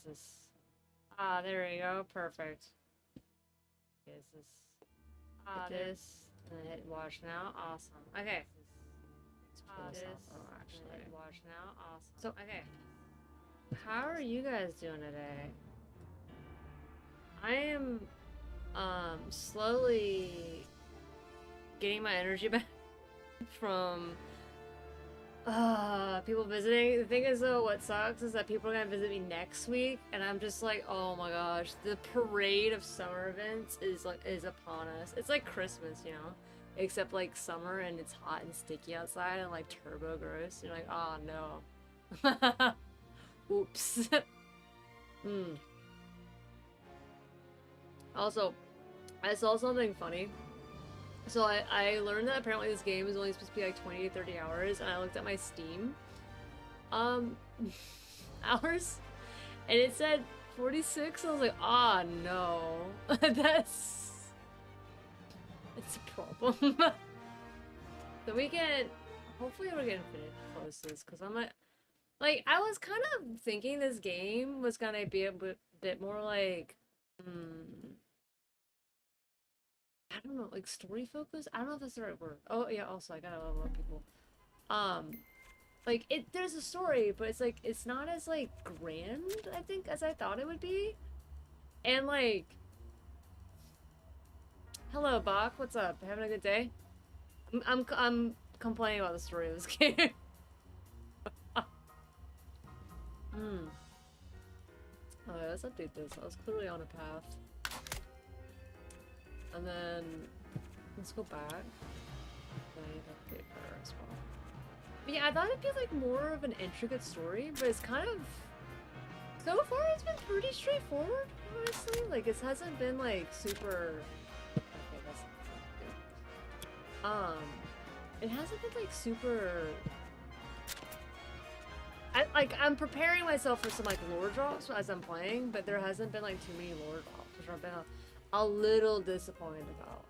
this? Ah, there we go. Perfect. Is this? Ah, this. And then hit watch now. Awesome. Okay. This. Actually, hit watch now. Awesome. So, okay. How are you guys doing today? I am, slowly getting my energy back from people visiting. The thing is though, what sucks is that people are gonna visit me next week, and I'm just like, oh my gosh, the parade of summer events is upon us. It's like Christmas, you know, except like summer and it's hot and sticky outside and like turbo gross. You're like, oh no. Oops. Hmm. Also, I saw something funny. So I learned that apparently this game is only supposed to be like 20 to 30 hours, and I looked at my Steam um hours, and it said 46. I was like, ah, no. That's a problem. So we can, hopefully we're getting close to this, because I'm like, I was kind of thinking this game was gonna be a bit more like, I don't know, like story focused? I don't know if that's the right word. Oh yeah, also I gotta level up people. Um, like there's a story, but it's not as like grand, I think, as I thought it would be. And like, hello Bach, what's up? Having a good day? I'm complaining about the story of this game. Hmm. Okay, let's update this. I was clearly on a path. And then let's go back. I need to update her as well. But yeah, I thought it'd be like more of an intricate story, but it's kind of, so far it's been pretty straightforward, honestly. Like it hasn't been like super, okay, that's not good. It hasn't been like super, I'm preparing myself for some like lore drops as I'm playing, but there hasn't been like too many lore drops, which I've been a little disappointed about.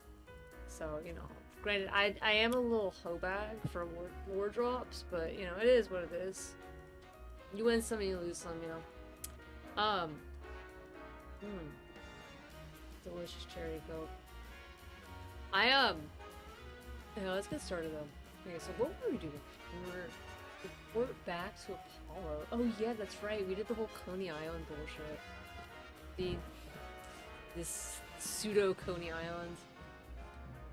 So, you know, granted, I am a little hoe bag for lore drops, but, you know, it is what it is. You win some and you lose some, you know. Delicious cherry coke. Yeah, let's get started though. Okay, so what were we doing? We were back to Apollo. Oh yeah, that's right. We did the whole Coney Island bullshit. This pseudo Coney Island.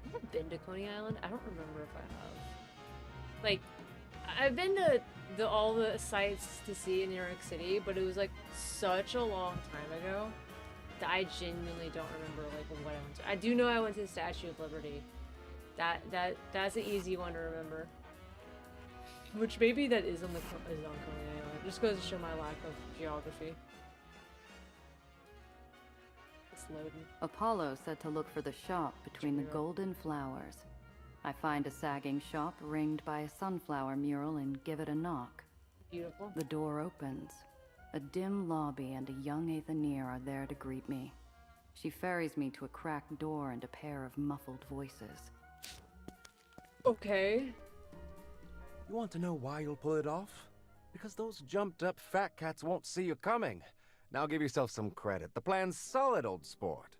Have I been to Coney Island? I don't remember if I have. Like, I've been to all the sites to see in New York City, but it was like such a long time ago that I genuinely don't remember like what I went to. I do know I went to the Statue of Liberty. That's an easy one to remember. Which maybe that is on Coney Island. Just goes to show my lack of geography. Loading. Apollo said to look for the shop between the golden flowers. I find a sagging shop ringed by a sunflower mural and give it a knock. Beautiful. The door opens. A dim lobby and a young Aether are there to greet me. She ferries me to a cracked door and a pair of muffled voices. Okay. You want to know why you'll pull it off? Because those jumped up fat cats won't see you coming. Now give yourself some credit. The plan's solid, old sport.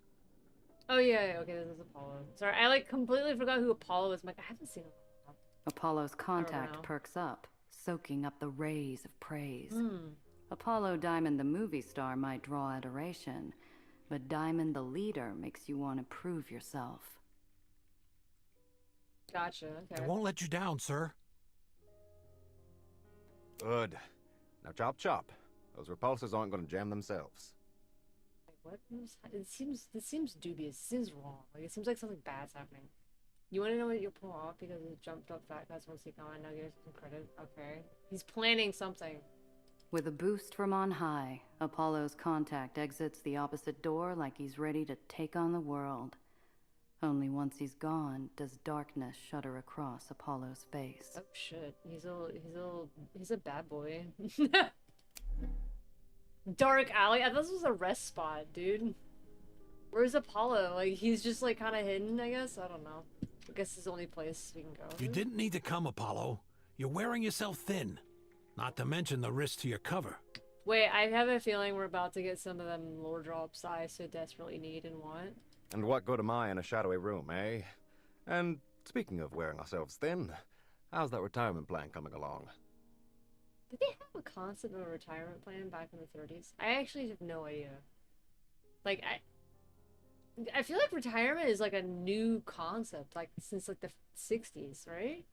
Oh yeah, okay, this is Apollo. Sorry, I like completely forgot who Apollo is. I'm like, I haven't seen him. Apollo's contact perks up, soaking up the rays of praise. Apollo Diamond the movie star might draw adoration, but Diamond the leader makes you want to prove yourself. Gotcha, okay. I won't let you down, sir. Good. Now chop chop. Those repulsors aren't going to jam themselves. What? This seems dubious. It seems wrong. Like, it seems like something bad's happening. You want to know what you'll pull off because it jumped up fat guys once he gone. Now give us some credit. Okay. He's planning something. With a boost from on high, Apollo's contact exits the opposite door like he's ready to take on the world. Only once he's gone does darkness shudder across Apollo's face. Oh shit. He's a bad boy. Dark alley? I thought this was a rest spot, dude. Where's Apollo? Like, he's just like kind of hidden, I guess? I don't know. I guess it's the only place we can go. You didn't need to come, Apollo. You're wearing yourself thin. Not to mention the risk to your cover. Wait, I have a feeling we're about to get some of them lore drops I so desperately need and want. And what good am I in a shadowy room, eh? And speaking of wearing ourselves thin, how's that retirement plan coming along? Did they have a concept of a retirement plan back in the 30s? I actually have no idea. Like, I feel like retirement is like a new concept, like since like the 60s, right?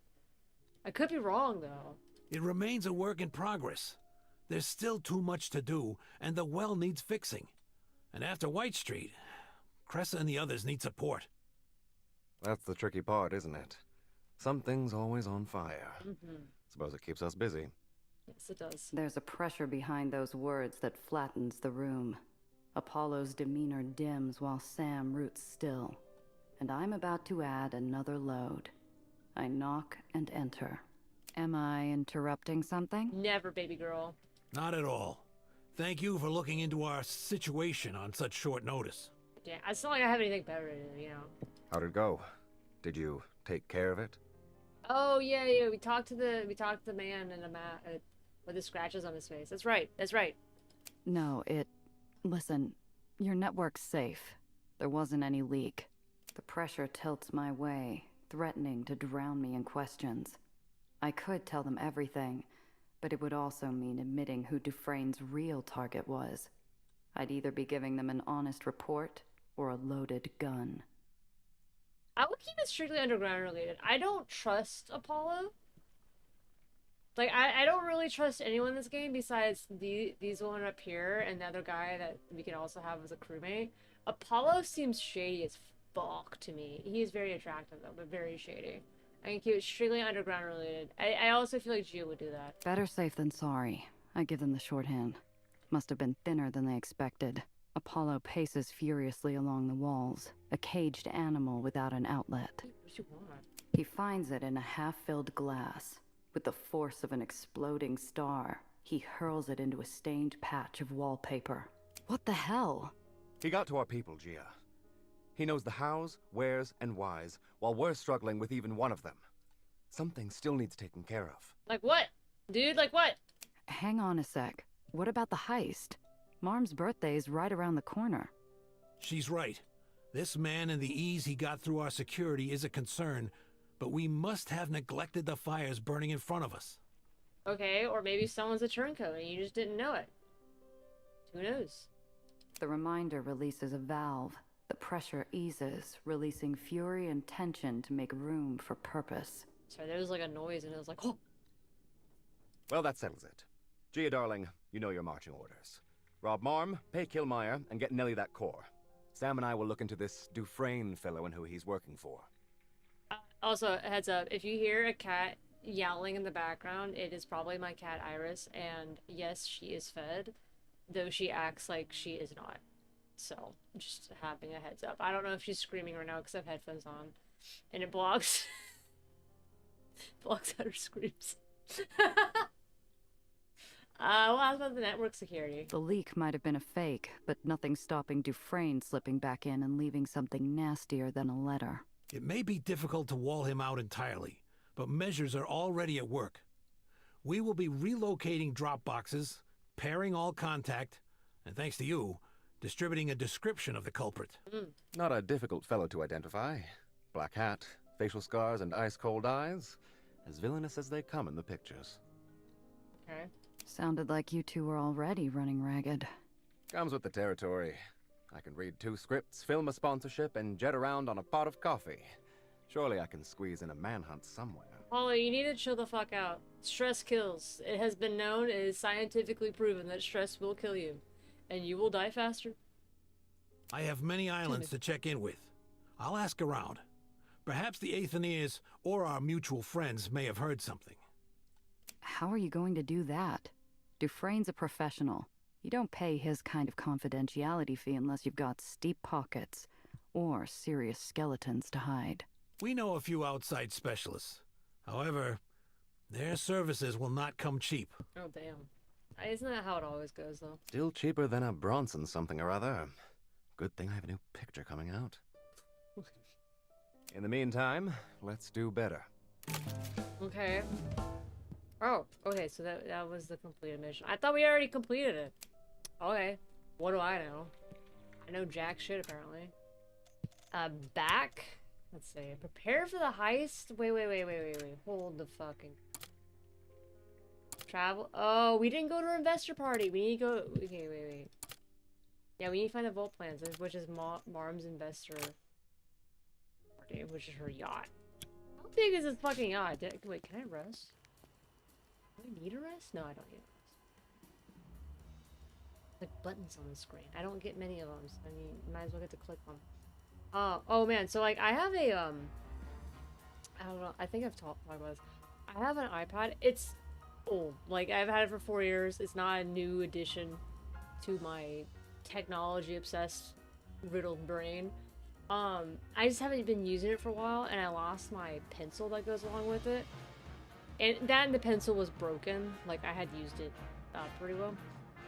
I could be wrong though. It remains a work in progress. There's still too much to do, and the well needs fixing. And after White Street, Cressa and the others need support. That's the tricky part, isn't it? Something's always on fire. Suppose it keeps us busy. Yes, it does. There's a pressure behind those words that flattens the room. Apollo's demeanor dims while Sam roots still. And I'm about to add another load. I knock and enter. Am I interrupting something? Never, baby girl. Not at all. Thank you for looking into our situation on such short notice. Yeah, it's not like I have anything better to do, you know. How'd it go? Did you take care of it? Oh yeah. We talked to the man in the mat with the scratches on his face. That's right. That's right. No, Listen, your network's safe. There wasn't any leak. The pressure tilts my way, threatening to drown me in questions. I could tell them everything, but it would also mean admitting who Dufresne's real target was. I'd either be giving them an honest report or a loaded gun. I would keep it strictly underground related. I don't trust Apollo. Like, I don't really trust anyone in this game besides these one up here and the other guy that we can also have as a crewmate. Apollo seems shady as fuck to me. He is very attractive though, but very shady. I can keep it strictly underground related. I also feel like Gio would do that. Better safe than sorry. I give them the shorthand. Must have been thinner than they expected. Apollo paces furiously along the walls, a caged animal without an outlet. What do you want? He finds it in a half-filled glass. With the force of an exploding star, he hurls it into a stained patch of wallpaper. What the hell? He got to our people, Gia. He knows the hows, wheres, and whys, while we're struggling with even one of them. Something still needs taken care of. Like what? Dude, like what? Hang on a sec. What about the heist? Marm's birthday is right around the corner. She's right. This man and the ease he got through our security is a concern, but we must have neglected the fires burning in front of us. Okay, or maybe someone's a turncoat and you just didn't know it. Who knows? The reminder releases a valve. The pressure eases, releasing fury and tension to make room for purpose. Sorry, there was like a noise and it was like, oh! Well, that settles it. Gia, darling, you know your marching orders. Rob Marm, pay Killmeyer, and get Nellie that core. Sam and I will look into this Dufresne fellow and who he's working for. Also, heads up, if you hear a cat yowling in the background, it is probably my cat Iris, and yes, she is fed, though she acts like she is not. So, just having a heads up. I don't know if she's screaming right now because I have headphones on, and it blocks blocks out her screams. What about the network security? The leak might have been a fake, but nothing's stopping Dufresne slipping back in and leaving something nastier than a letter. It may be difficult to wall him out entirely, but measures are already at work. We will be relocating drop boxes, pairing all contact, and thanks to you, distributing a description of the culprit. Not a difficult fellow to identify. Black hat, facial scars, and ice-cold eyes. As villainous as they come in the pictures. Okay. Sounded like you two were already running ragged. Comes with the territory. I can read 2 scripts, film a sponsorship, and jet around on a pot of coffee. Surely I can squeeze in a manhunt somewhere. Holly, you need to chill the fuck out. Stress kills. It has been known, it is scientifically proven that stress will kill you. And you will die faster. I have many islands to check in with. I'll ask around. Perhaps the Aetherians or our mutual friends may have heard something. How are you going to do that? Dufresne's a professional. You don't pay his kind of confidentiality fee unless you've got steep pockets or serious skeletons to hide. We know a few outside specialists. However, their services will not come cheap. Oh, damn. Isn't that how it always goes, though? Still cheaper than a Bronson something or other. Good thing I have a new picture coming out. In the meantime, let's do better. Okay. Oh, okay, so that was the completed mission. I thought we already completed it. Okay. What do I know? I know jack shit, apparently. Back? Let's see. Prepare for the heist? Wait. Hold the fucking... Travel? Oh, we didn't go to our investor party. We need to go... Okay, wait. Yeah, we need to find the vault plans, which is Marm's investor party, which is her yacht. How big is this fucking yacht? Wait, can I rest? Do I need a rest? No, I don't need a rest. Like buttons on the screen. I don't get many of them. So I mean, might as well get to click them. Oh man, so like I have a I don't know. I think I've talked about this. I have an iPad. It's old. Like I've had it for 4 years. It's not a new addition to my technology obsessed riddled brain. I just haven't been using it for a while, and I lost my pencil that goes along with it. And the pencil was broken. Like I had used it pretty well,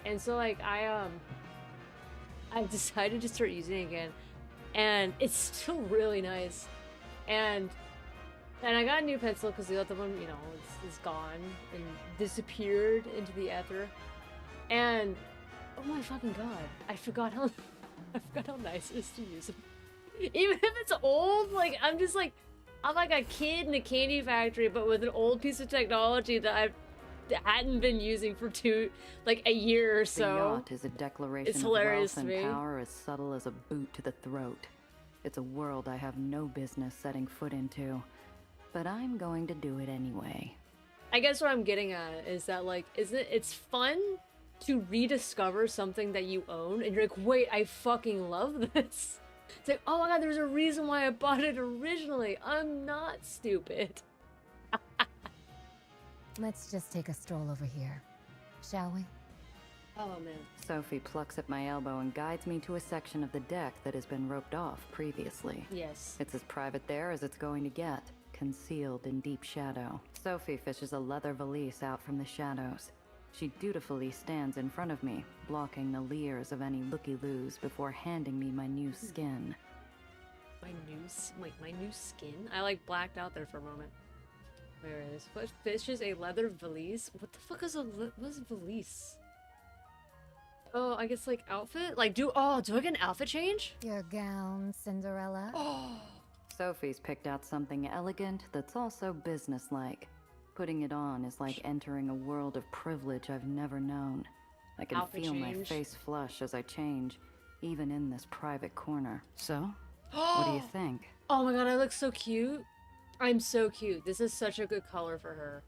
and so like I decided to start using it again, and it's still really nice. And I got a new pencil because the other one, you know, is gone and disappeared into the ether. And oh my fucking god, I forgot how nice it is to use it. Even if it's old, like I'm like a kid in a candy factory, but with an old piece of technology that I hadn't been using for a year or so. The yacht is a declaration of wealth and power as subtle as a boot to the throat. It's a world I have no business setting foot into, but I'm going to do it anyway. I guess what I'm getting at is that it's fun to rediscover something that you own, and you're like, wait, I fucking love this. It's like, oh my god, there's a reason why I bought it originally. I'm not stupid. Let's just take a stroll over here, shall we? Oh man. Sophie plucks at my elbow and guides me to a section of the deck that has been roped off previously. Yes. It's as private there as it's going to get, concealed in deep shadow. Sophie fishes a leather valise out from the shadows. She dutifully stands in front of me, blocking the leers of any looky-loos before handing me my new skin. My new skin? I blacked out there for a moment. Where is what fishes a leather valise? What the fuck is what's a valise? Oh, I guess outfit? Do I get an outfit change? Your gown, Cinderella. Oh. Sophie's picked out something elegant that's also businesslike. Putting it on is like entering a world of privilege I've never known. I can feel my face flush as I change, even in this private corner. So, what do you think? Oh my god, I look so cute. I'm so cute. This is such a good color for her.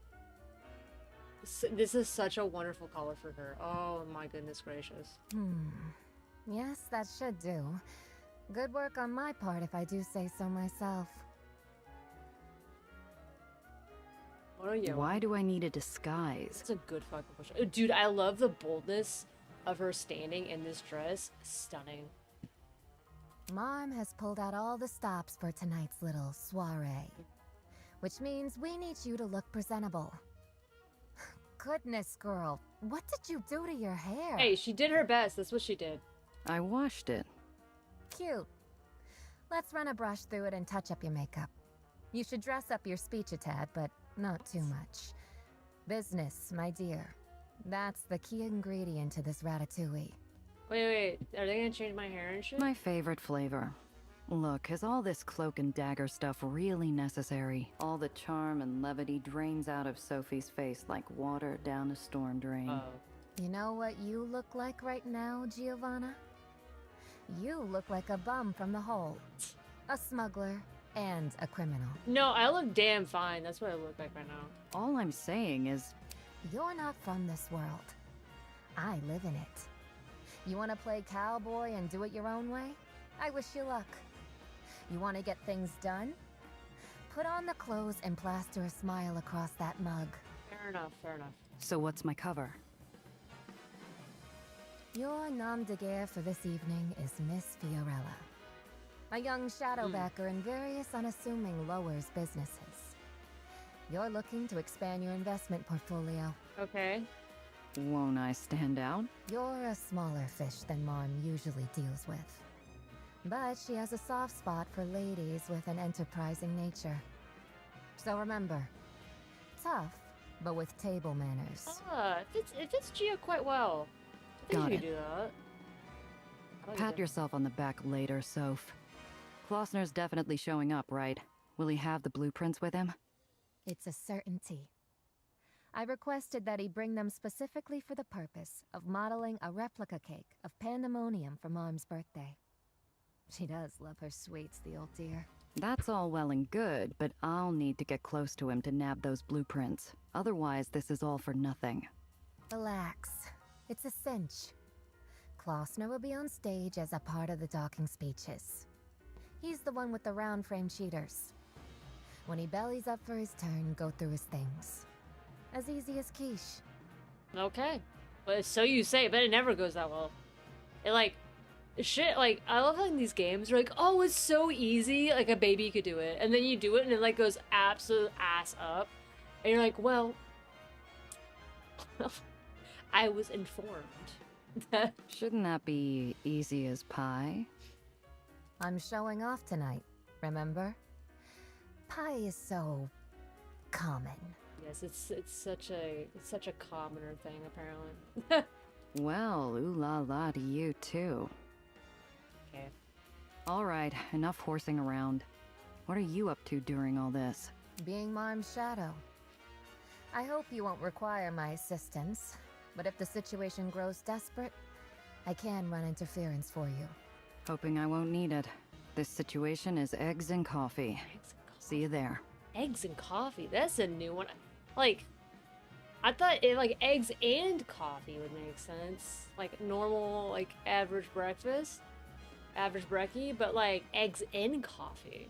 This is such a wonderful color for her. Oh my goodness gracious. Yes, that should do. Good work on my part if I do say so myself. Why do I need a disguise? It's a good fucking question. Dude, I love the boldness of her standing in this dress. Stunning. Mom has pulled out all the stops for tonight's little soiree, which means we need you to look presentable. Goodness, girl, what did you do to your hair? Hey, she did her best. That's what she did. I washed it. Cute. Let's run a brush through it and touch up your makeup. You should dress up your speech a tad, but not too much. Business, my dear. That's the key ingredient to this ratatouille. Wait. Are they gonna change my hair and shit? My favorite flavor. Look, is all this cloak and dagger stuff really necessary? All the charm and levity drains out of Sophie's face like water down a storm drain. You know what you look like right now, Giovanna? You look like a bum from the hole. A smuggler and a criminal. No, I look damn fine. That's what I look like right now. All I'm saying is... You're not from this world. I live in it. You want to play cowboy and do it your own way? I wish you luck. You want to get things done? Put on the clothes and plaster a smile across that mug. Fair enough. So what's my cover? Your nom de guerre for this evening is Miss Fiorella, a young shadowbacker in various unassuming lowers businesses. You're looking to expand your investment portfolio. Okay. Won't I stand out? You're a smaller fish than Mom usually deals with. But she has a soft spot for ladies with an enterprising nature. So remember, tough, but with table manners. Ah, it fits Gia quite well. I think Got you it. could do that. I like Pat it. yourself on the back later, Soph. Klossner's definitely showing up, right? Will he have the blueprints with him? It's a certainty. I requested that he bring them specifically for the purpose of modeling a replica cake of Pandemonium for Mom's birthday. She does love her sweets, the old dear. That's all well and good, but I'll need to get close to him to nab those blueprints. Otherwise, this is all for nothing. Relax. It's a cinch. Klossner will be on stage as a part of the talking speeches. He's the one with the round frame cheaters. When he bellies up for his turn, go through his things. As easy as quiche. Okay. But so you say, but it never goes that well. It like, shit, like, I love how in these games, you're like, oh, it's so easy, like a baby could do it. And then you do it and it like goes absolute ass up. And you're like, well, I was informed. Shouldn't that be easy as pie? I'm showing off tonight, remember? Pie is so common. Yes, it's such a commoner thing apparently. Well, ooh la la to you too. Okay. All right, enough horsing around. What are you up to during all this? Being Marm's shadow. I hope you won't require my assistance, but if the situation grows desperate, I can run interference for you. Hoping I won't need it. This situation is eggs and coffee. Eggs and See you there. Eggs and coffee. That's a new one. Like, I thought it like eggs and coffee would make sense. Like normal, like average breakfast, average brekkie, but like eggs and coffee.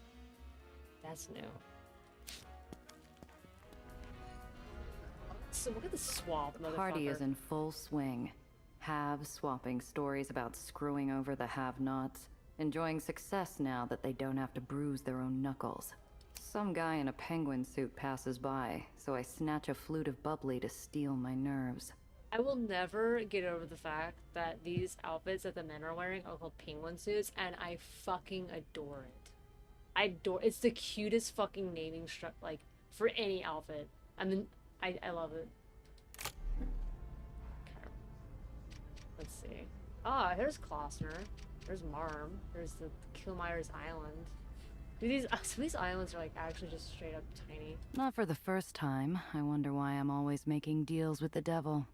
That's new. So look at the swap, The motherfucker. party is in full swing. Haves swapping stories about screwing over the have-nots, enjoying success now that they don't have to bruise their own knuckles. Some guy in a penguin suit passes by, so I snatch a flute of bubbly to steal my nerves. I will never get over the fact that these outfits that the men are wearing are called penguin suits, and I fucking adore it. It's the cutest fucking naming like for any outfit. I mean, I love it. Okay. Let's see. Ah, here's Klossner. There's Marm. There's the Killmeyer's Island. Dude, some of these islands are like actually just straight up tiny. Not for the first time. I wonder why I'm always making deals with the devil.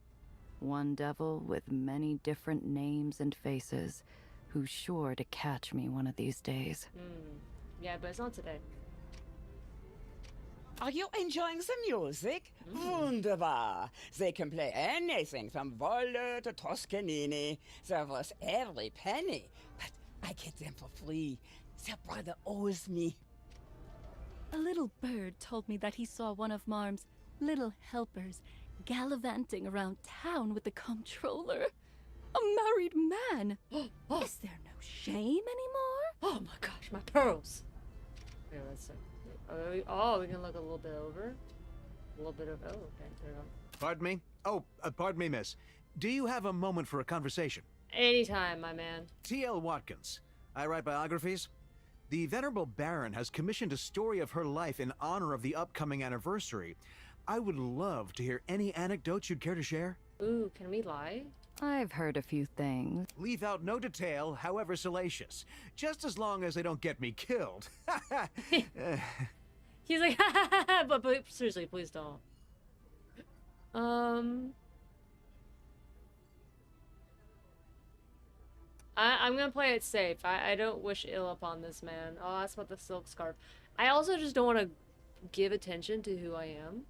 One devil with many different names and faces, who's sure to catch me one of these days. Yeah, but it's not today. Are you enjoying the music? Wunderbar. They can play anything from Wolle to Toscanini. They're worth every penny. But I get them for free. Their brother owes me. A little bird told me that he saw one of Marm's little helpers gallivanting around town with the comptroller. A married man. Is there no shame anymore? Oh my gosh, my pearls. Yeah, let's see. Oh, we can look a little bit over. A little bit of. Oh, okay. There we go. Pardon me? Oh, pardon me, miss. Do you have a moment for a conversation? Anytime, my man. T.L. Watkins. I write biographies. The Venerable Baron has commissioned a story of her life in honor of the upcoming anniversary. I would love to hear any anecdotes you'd care to share. Ooh, can we lie? I've heard a few things. Leave out no detail, however salacious. Just as long as they don't get me killed. He's like, but seriously, please don't. I'm gonna play it safe. I don't wish ill upon this man. I'll ask about the silk scarf. I also just don't want to give attention to who I am.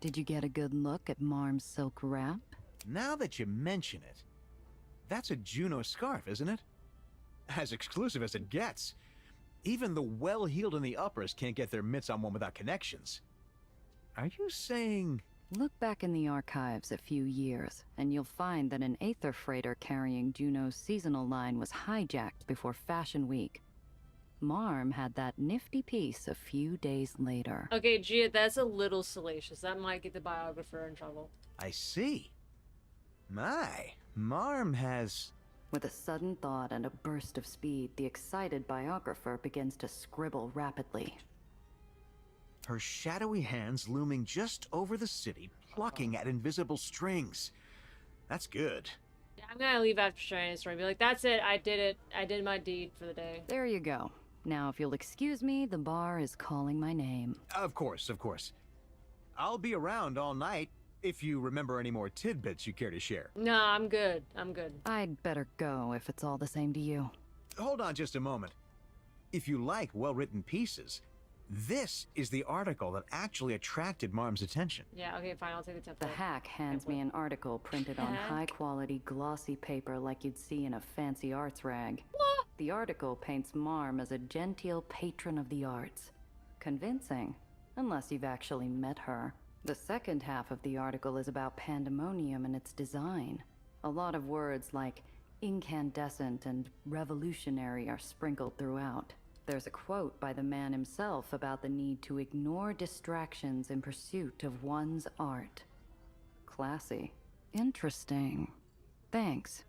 Did you get a good look at Marm's silk wrap? Now that you mention it, that's a Juno scarf, isn't it? As exclusive as it gets. Even the well-heeled in the uppers can't get their mitts on one without connections. Are you saying... Look back in the archives a few years, and you'll find that an Aether freighter carrying Juno's seasonal line was hijacked before Fashion Week. Marm had that nifty piece a few days later. Okay, Gia, that's a little salacious. That might get the biographer in trouble. I see. My, Marm has... With a sudden thought and a burst of speed, the excited biographer begins to scribble rapidly. Her shadowy hands looming just over the city, plucking at invisible strings. That's good. Yeah, I'm gonna leave after sharing the story. Be like, that's it. I did it. I did my deed for the day. There you go. Now, if you'll excuse me, the bar is calling my name. Of course, of course. I'll be around all night if you remember any more tidbits you care to share. No, I'm good. I'm good. I'd better go if it's all the same to you. Hold on just a moment. If you like well-written pieces, this is the article that actually attracted Marm's attention. Yeah, okay, fine. I'll take the template. The hack hands me an article printed on Hack? high-quality glossy paper like you'd see in a fancy arts rag. The article paints Marm as a genteel patron of the arts. Convincing, unless you've actually met her. The second half of the article is about pandemonium and its design. A lot of words like incandescent and revolutionary are sprinkled throughout. There's a quote by the man himself about the need to ignore distractions in pursuit of one's art. Classy. Interesting. Thanks.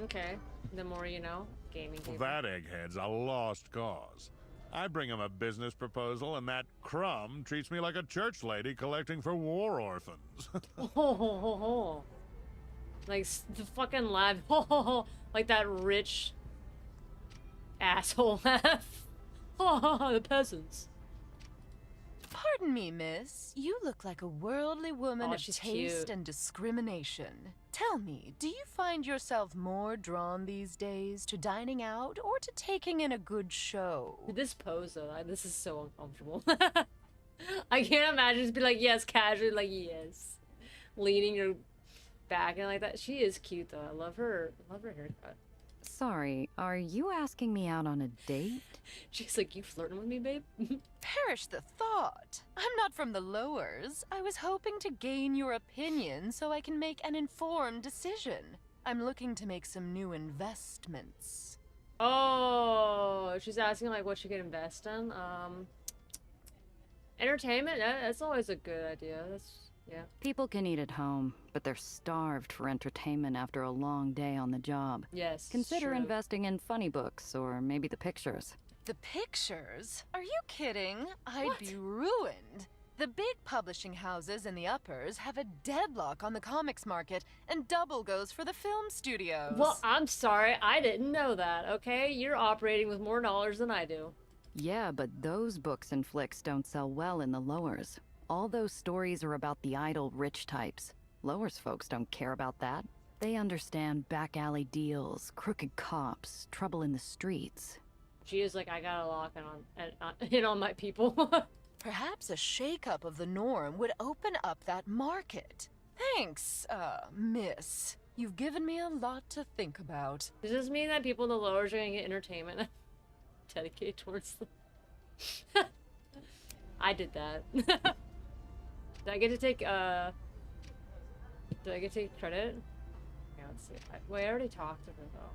Okay. The more you know. Gaming Well, table. that egghead's a lost cause. I bring him a business proposal, and that crumb treats me like a church lady collecting for war orphans. Oh. Like the fucking laugh. Like that rich asshole laugh. The peasants. Pardon me, miss. You look like a worldly woman Oh, of she's taste cute. and discrimination. Tell me, do you find yourself more drawn these days to dining out or to taking in a good show? This pose though, this is so uncomfortable. I can't imagine just be like, yes, casually, like, yes. Leaning your back and like that. She is cute though. I love her haircut. Sorry, are you asking me out on a date? She's like, you flirting with me, babe? Perish the thought. I'm not from the lowers. I was hoping to gain your opinion so I can make an informed decision. I'm looking to make some new investments. Oh, she's asking like what she could invest in. Entertainment. That's always a good idea. Yeah. People can eat at home, but they're starved for entertainment after a long day on the job. Yes. Consider true. investing in funny books, or maybe the pictures. The pictures? Are you kidding? I'd What? be ruined. The big publishing houses in the uppers have a deadlock on the comics market, and double goes for the film studios. Well, I'm sorry, I didn't know that. Okay, you're operating with more dollars than I do. Yeah, but those books and flicks don't sell well in the lowers. All those stories are about the idle rich types. Lowers folks don't care about that. They understand back alley deals, crooked cops, trouble in the streets. She is like, I gotta lock in on my people. Perhaps a shake-up of the norm would open up that market. Thanks, miss. You've given me a lot to think about. Does this mean that people in the lowers are gonna get entertainment dedicated towards them? I did that. Did I get to take credit? Yeah, let's see. Wait, I already talked to her though.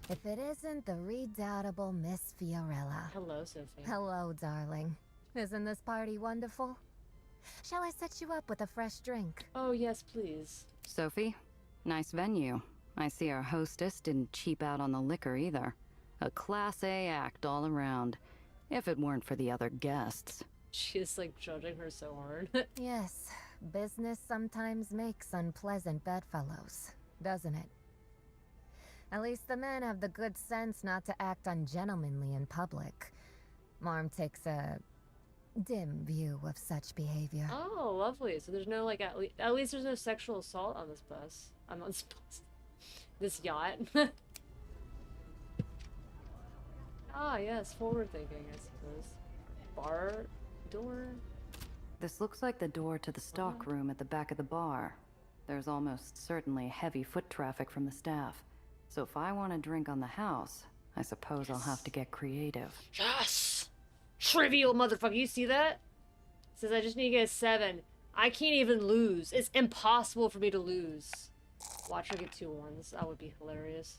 If it isn't the redoubtable Miss Fiorella. Hello, Sophie. Hello, darling. Isn't this party wonderful? Shall I set you up with a fresh drink? Oh yes, please. Sophie, nice venue. I see our hostess didn't cheap out on the liquor either. A Class A act all around. If it weren't for the other guests. She is like judging her so hard. Yes, business sometimes makes unpleasant bedfellows, doesn't it? At least the men have the good sense not to act ungentlemanly in public. Marm takes a dim view of such behavior. Oh, lovely. So there's no like at least there's no sexual assault on this bus. I'm on this bus. This yacht. Ah, yes, forward thinking, I suppose. Bar door. This looks like the door to the stock room at the back of the bar. There's almost certainly heavy foot traffic from the staff. So if I want a drink on the house, I suppose I'll have to get creative. Yes! Trivial motherfucker, you see that? It says I just need to get a 7. I can't even lose. It's impossible for me to lose. Watch her get 2 1s. That would be hilarious.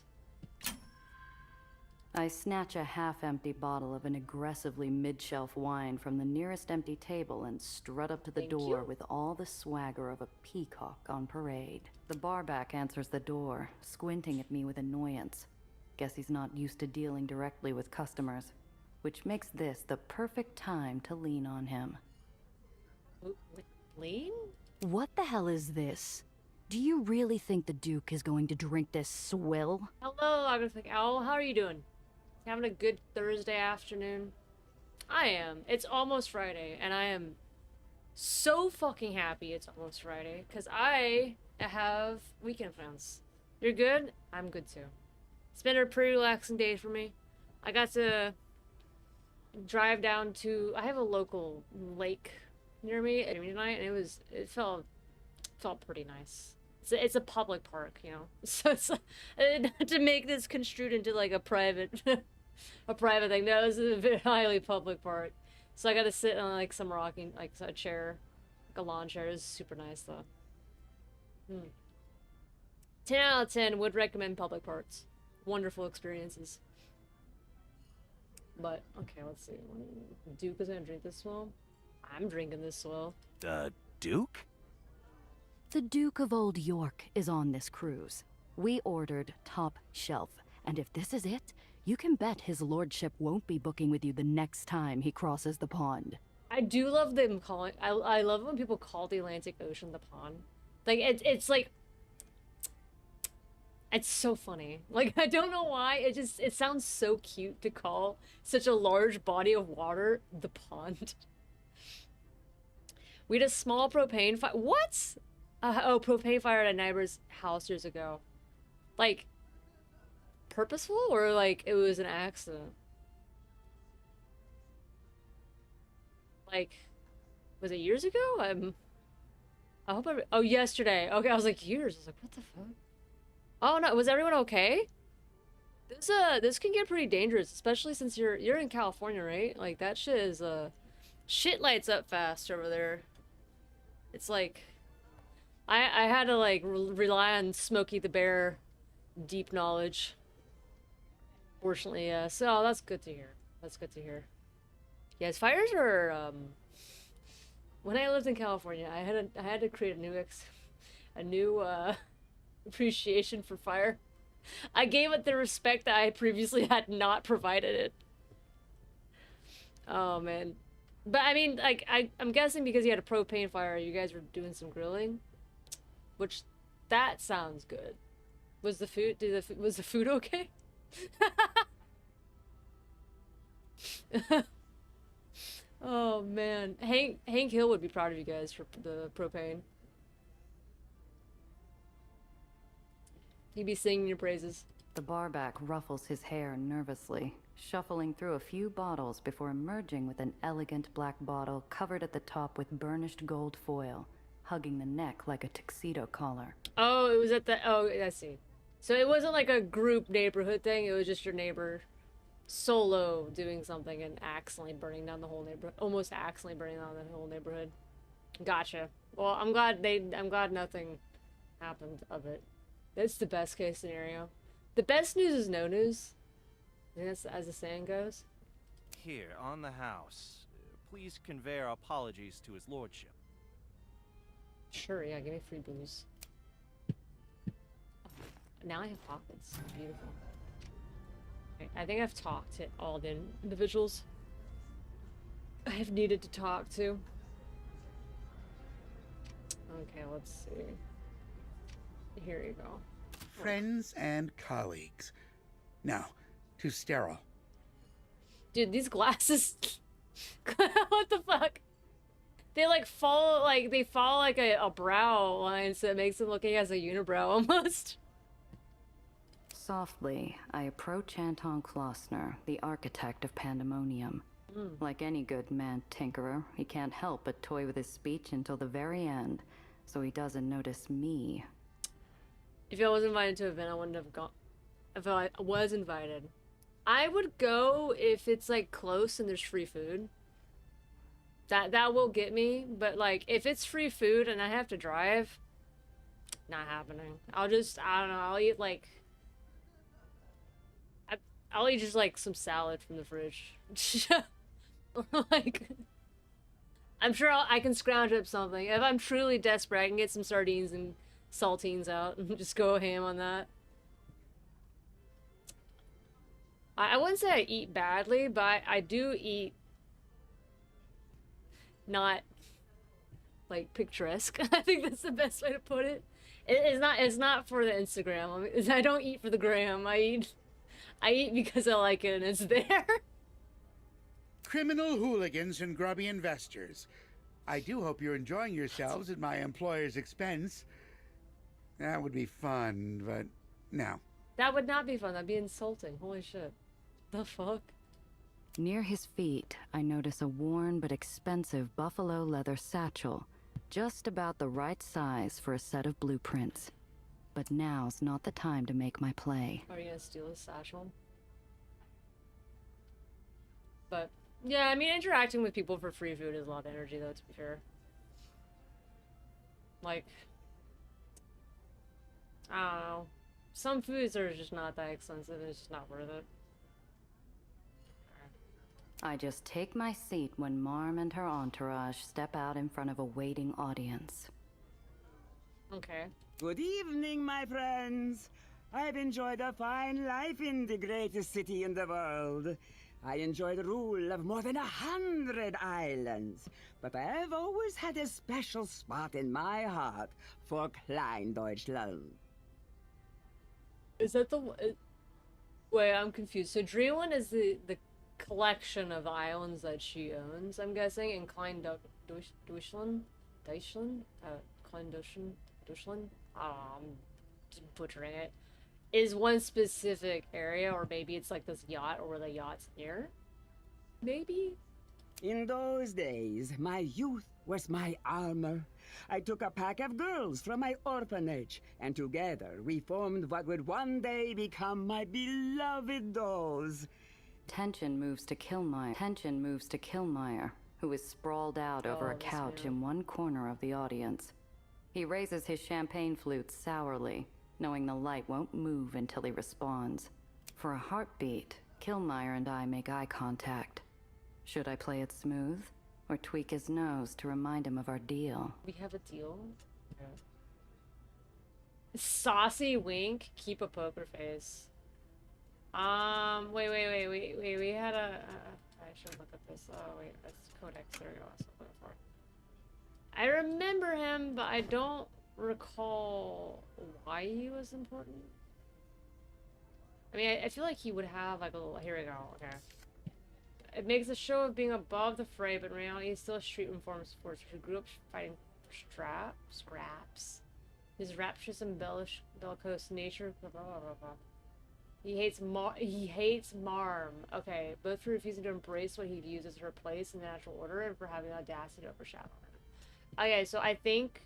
I snatch a half-empty bottle of an aggressively mid-shelf wine from the nearest empty table and strut up to the Thank door you. with all the swagger of a peacock on parade. The barback answers the door, squinting at me with annoyance. Guess he's not used to dealing directly with customers. which makes this the perfect time to lean on him. Lean? What the hell is this? Do you really think the Duke is going to drink this swill? Hello, Agatha Owl. How are you doing? Having a good Thursday afternoon? I am. It's almost Friday, and I am so fucking happy it's almost Friday, because I have weekend plans. You're good? I'm good too. It's been a pretty relaxing day for me. I got to drive down to, I have a local lake near me tonight, and it felt pretty nice. It's a public park, you know, so it's not to make this construed into like a private a private thing. No, this is a very highly public park, so I got to sit on like some rocking, like a chair, like a lawn chair. It's super nice though. 10 out of 10 would recommend public parks. Wonderful experiences. But okay, let's see. Duke is gonna drink this swill. I'm drinking this swill. The Duke? The Duke of Old York is on this cruise. We ordered top shelf, and if this is it, you can bet his lordship won't be booking with you the next time he crosses the pond. I do love them calling. I love when people call the Atlantic Ocean the pond. Like it's like it's so funny. Like I don't know why. It sounds so cute to call such a large body of water the pond. We had a small propane fire. What? Propane fire at a neighbor's house years ago. Like, purposeful or like it was an accident? Like, was it years ago? I hope oh, yesterday. Okay, I was like, years. I was like, what the fuck? Oh no, was everyone okay? This can get pretty dangerous, especially since you're in California, right? Like that shit is shit lights up fast over there. It's like I had to like rely on Smokey the Bear deep knowledge. Fortunately, yeah. So that's good to hear. That's good to hear. Yes, fires are when I lived in California, I had to create a new appreciation for fire. I gave it the respect that I previously had not provided it. Oh man. But I mean, like I'm guessing because you had a propane fire, you guys were doing some grilling, which that sounds good. Was the food was the food okay? Oh man, Hank Hill would be proud of you guys for the propane. He'd be singing your praises. The barback ruffles his hair nervously, shuffling through a few bottles before emerging with an elegant black bottle covered at the top with burnished gold foil, hugging the neck like a tuxedo collar. Oh, it was at the... Oh, I see. So it wasn't like a group neighborhood thing, it was just your neighbor solo doing something and accidentally burning down the whole neighborhood. Almost accidentally burning down the whole neighborhood. Gotcha. Well, I'm glad nothing happened of it. That's the best case scenario. The best news is no news. I think that's as the saying goes. Here, on the house. Please convey our apologies to his lordship. Sure, yeah, give me free booze. Now I have pockets. Beautiful. Okay, I think I've talked to all the individuals I have needed to talk to. Okay, let's see. Here you go. Friends and colleagues. Now, to sterile. Dude, these glasses... What the fuck? They like fall like a brow line, so it makes him look like he has a unibrow almost. Softly, I approach Anton Klossner, the architect of Pandemonium. Like any good man tinkerer, he can't help but toy with his speech until the very end, so he doesn't notice me. If I was invited to an event, I wouldn't have gone. If I was invited, I would go if it's like close and there's free food. That will get me, but like if it's free food and I have to drive, not happening. I don't know, I'll eat like I'll eat just like some salad from the fridge. Like I'm sure I can scrounge up something. If I'm truly desperate, I can get some sardines and saltines out and just go ham on that. I wouldn't say I eat badly, but I do eat not like picturesque. I think that's the best way to put it. It's not for the Instagram. I don't eat for the gram. I eat because I like it and it's there. Criminal hooligans and grubby investors. I do hope you're enjoying yourselves at my employer's expense. That would be fun, but no. That would not be fun. That'd be insulting. Holy shit. The fuck? Near his feet, I notice a worn but expensive buffalo leather satchel, just about the right size for a set of blueprints. But now's not the time to make my play. Are you gonna steal his satchel? But, yeah, I mean, interacting with people for free food is a lot of energy, though, to be fair. Like, I don't know. Some foods are just not that expensive, it's just not worth it. I just take my seat when Marm and her entourage step out in front of a waiting audience. Okay. Good evening, my friends. I've enjoyed a fine life in the greatest city in the world. I enjoy the rule of more than 100 islands, but I've always had a special spot in my heart for Klein Deutschland. Is that the... Wait, I'm confused. So Dreamland is the collection of islands that she owns, I'm guessing, and Klein Deutschland? Deutschland? Klein Deutschland? I'm just butchering it. Is one specific area, or maybe it's like this yacht, or where the yacht's near? Maybe? In those days, my youth was my armor. I took a pack of girls from my orphanage, and together we formed what would one day become my beloved dolls. Tension moves to Killmeyer, who is sprawled out over a couch in one corner of the audience. He raises his champagne flute sourly, knowing the light won't move until he responds. For a heartbeat, Killmeyer and I make eye contact. Should I play it smooth, or tweak his nose to remind him of our deal? We have a deal? Okay. Saucy wink, keep a poker face. Wait, we had a... I should look at this. Oh, wait, that's Codex. There we go. That's what I'm looking for. I remember him, but I don't recall why he was important. I mean, I feel like he would have, like, a little... Here we go. Okay. It makes a show of being above the fray, but in reality, he's still a street informed sports who grew up fighting for scraps. His rapturous and bellicose nature... Blah, blah, blah, blah. He hates Marm. Okay, both for refusing to embrace what he views as her place in the natural order and for having the audacity to overshadow her. Okay, so I think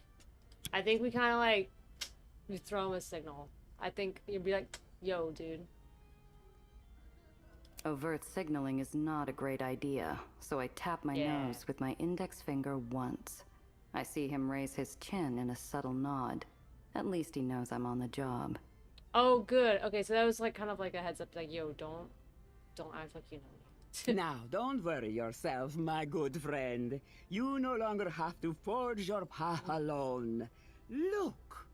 we kind of like we throw him a signal. I think you'd be like, "Yo, dude." Overt signaling is not a great idea, so I tap my nose with my index finger once. I see him raise his chin in a subtle nod. At least he knows I'm on the job. Oh, good. Okay, so that was like kind of like a heads up, like, yo, don't act like you know me. Now, don't worry yourself, my good friend. You no longer have to forge your path alone. Look.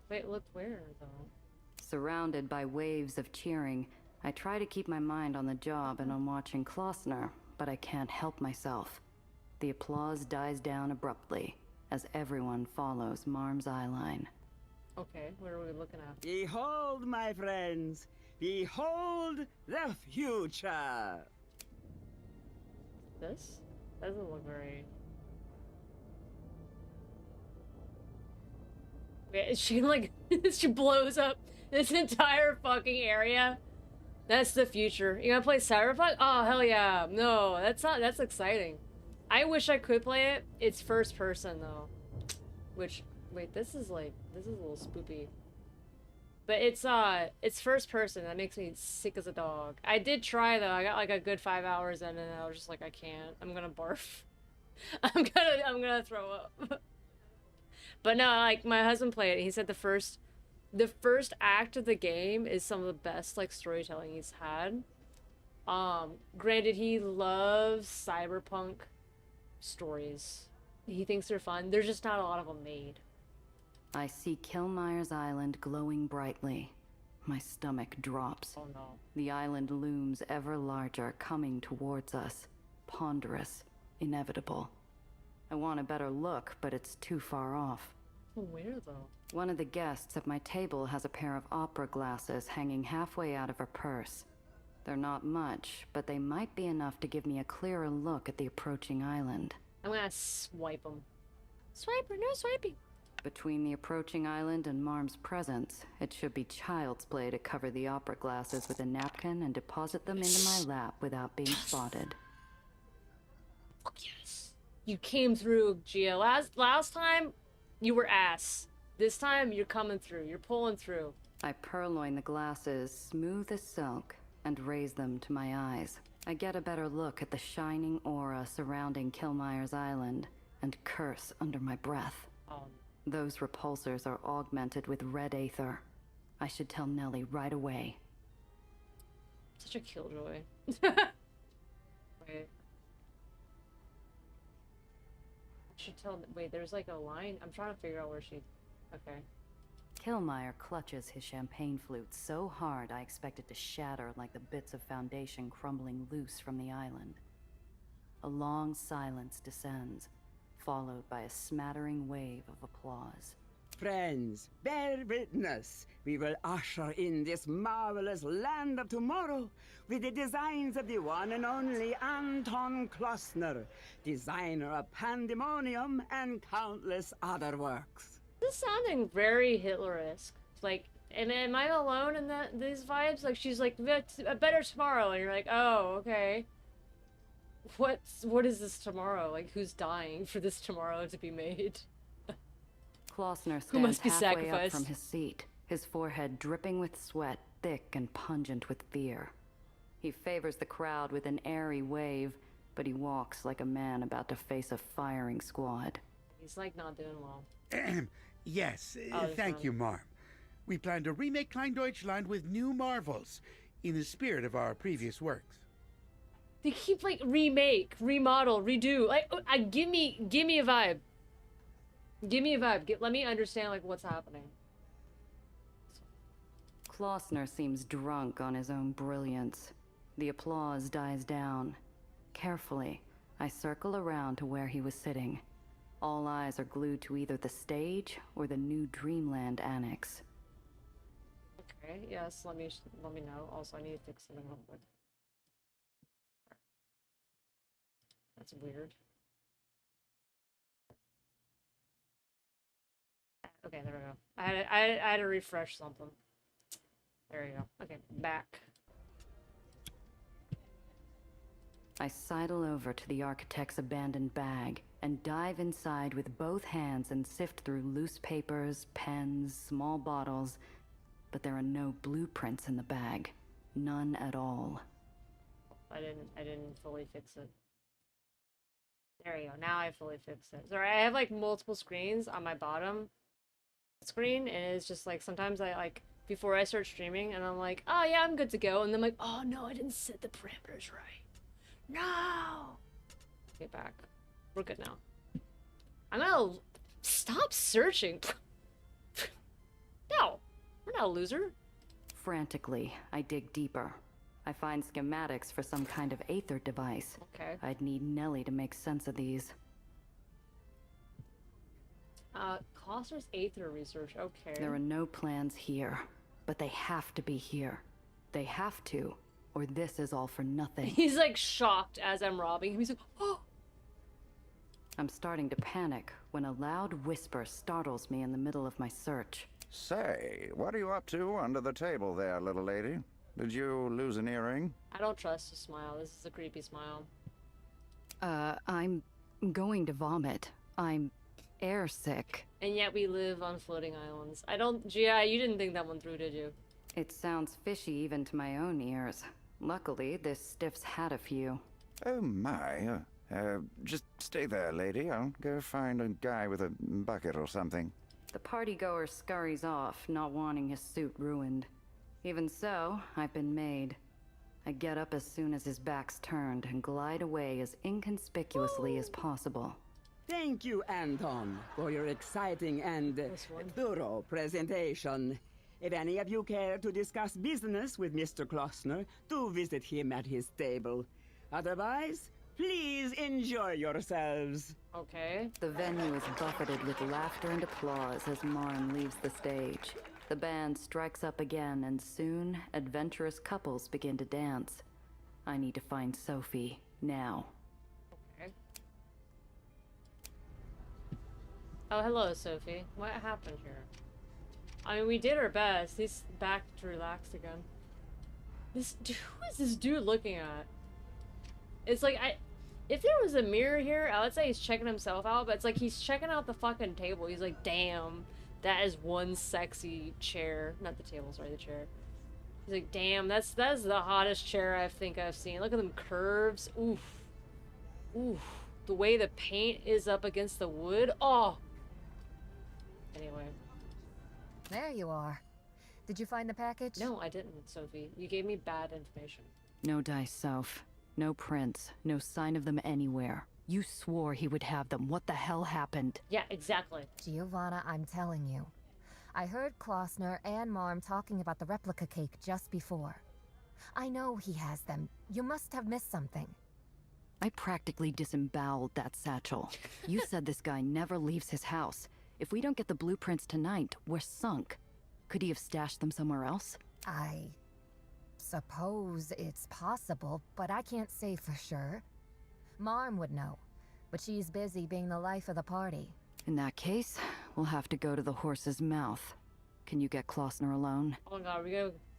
Wait, look where, though? Surrounded by waves of cheering, I try to keep my mind on the job and on watching Klossner, but I can't help myself. The applause dies down abruptly as everyone follows Marm's eyeline. Okay, what are we looking at? Behold, my friends. Behold the future. This? Doesn't look very... Wait, she like... she blows up this entire fucking area? That's the future. You gonna play Cyberpunk? Oh, hell yeah. No, that's exciting. I wish I could play it. It's first person, though. Which... Wait, this is a little spoopy. But it's first person. That makes me sick as a dog. I did try, though. I got like a good 5 hours in, and I was just like, I can't. I'm gonna barf. I'm gonna throw up. But no, like, my husband played it. He said the first act of the game is some of the best, like, storytelling he's had. Granted, he loves cyberpunk stories. He thinks they're fun. There's just not a lot of them made. I see Killmeyer's island glowing brightly. My stomach drops. Oh no. The island looms ever larger, coming towards us. Ponderous, inevitable. I want a better look, but it's too far off. Where though? One of the guests at my table has a pair of opera glasses hanging halfway out of her purse. They're not much, but they might be enough to give me a clearer look at the approaching island. I'm gonna swipe them. Swiper, no swiping. Between the approaching island and Marm's presence, it should be child's play to cover the opera glasses with a napkin and deposit them into my lap without being spotted. Fuck yes. You came through, Gia. Last time, you were ass. This time, you're coming through. You're pulling through. I purloin the glasses, smooth as silk, and raise them to my eyes. I get a better look at the shining aura surrounding Kilmire's island, and curse under my breath. Those repulsors are augmented with red aether. I should tell Nellie right away. Such a killjoy. Wait. Should tell. Wait, there's like a line. I'm trying to figure out where she. Okay. Kilmire clutches his champagne flute so hard I expect it to shatter like the bits of foundation crumbling loose from the island. A long silence descends, followed by a smattering wave of applause. Friends, bear witness. We will usher in this marvelous land of tomorrow with the designs of the one and only Anton Klossner, designer of Pandemonium and countless other works. This is sounding very Hitler-esque. Like, and am I alone in these vibes? Like, she's like, better tomorrow, and you're like, oh, okay. What is this tomorrow? Like, who's dying for this tomorrow to be made? Klossner Who must stands be halfway up sacrificed? from his seat, his forehead dripping with sweat, thick and pungent with fear. He favors the crowd with an airy wave, but he walks like a man about to face a firing squad. He's like not doing well. Yes, Oh, thank fine. you, Marm. We plan to remake Klein Deutschland with new marvels, in the spirit of our previous works. They keep like remake, remodel, redo. Like, give me a vibe. Give me a vibe. Let me understand like what's happening. Klossner seems drunk on his own brilliance. The applause dies down. Carefully, I circle around to where he was sitting. All eyes are glued to either the stage or the new Dreamland annex. Okay. Yes. Let me know. Also, I need to fix something real quick. That's weird. Okay, there we go. I had to refresh something. There you go. Okay, back. I sidle over to the architect's abandoned bag and dive inside with both hands and sift through loose papers, pens, small bottles, but there are no blueprints in the bag. None at all. I didn't fully fix it. There you go. Now I fully fixed it. Sorry, I have like multiple screens on my bottom screen, and it's just like sometimes I like before I start streaming and I'm like, oh yeah, I'm good to go, and then I'm like, oh no, I didn't set the parameters right. No. Okay, back. We're good now. I'm gonna stop searching. No, we're not a loser. Frantically, I dig deeper. I find schematics for some kind of Aether device. Okay. I'd need Nellie to make sense of these. Klossner's Aether research. Okay. There are no plans here, but they have to be here. They have to, or this is all for nothing. He's like shocked as I'm robbing him. He's like, oh. I'm starting to panic when a loud whisper startles me in the middle of my search. Say, what are you up to under the table there, little lady? Did you lose an earring? I don't trust his smile. This is a creepy smile. I'm going to vomit. I'm airsick. And yet we live on floating islands. I don't... G.I., you didn't think that one through, did you? It sounds fishy even to my own ears. Luckily, this stiff's had a few. Oh my. Just stay there, lady. I'll go find a guy with a bucket or something. The partygoer scurries off, not wanting his suit ruined. Even so, I've been made. I get up as soon as his back's turned and glide away as inconspicuously as possible. Thank you, Anton, for your exciting and thorough presentation. If any of you care to discuss business with Mr. Klossner, do visit him at his table. Otherwise, please enjoy yourselves. Okay. The venue is buffeted with laughter and applause as Marm leaves the stage. The band strikes up again, and soon, adventurous couples begin to dance. I need to find Sophie, now. Okay. Oh, hello, Sophie. What happened here? I mean, we did our best. He's back to relax again. Who is this dude looking at? It's like, if there was a mirror here, I would say he's checking himself out, but it's like he's checking out the fucking table. He's like, damn, that is one sexy chair. Not the table, sorry, the chair. He's like, damn, that's the hottest chair I think I've seen. Look at them curves. Oof. Oof. The way the paint is up against the wood. Oh. Anyway. There you are. Did you find the package? No, I didn't, Sophie. You gave me bad information. No dice, Soph. No prints. No sign of them anywhere. You swore he would have them. What the hell happened? Yeah, exactly. Giovanna, I'm telling you. I heard Klossner and Marm talking about the replica cake just before. I know he has them. You must have missed something. I practically disemboweled that satchel. You said this guy never leaves his house. If we don't get the blueprints tonight, we're sunk. Could he have stashed them somewhere else? I suppose it's possible, but I can't say for sure. Marm would know, but she's busy being the life of the party. In that case, we'll have to go to the horse's mouth. Can you get Klossner alone? Oh my god,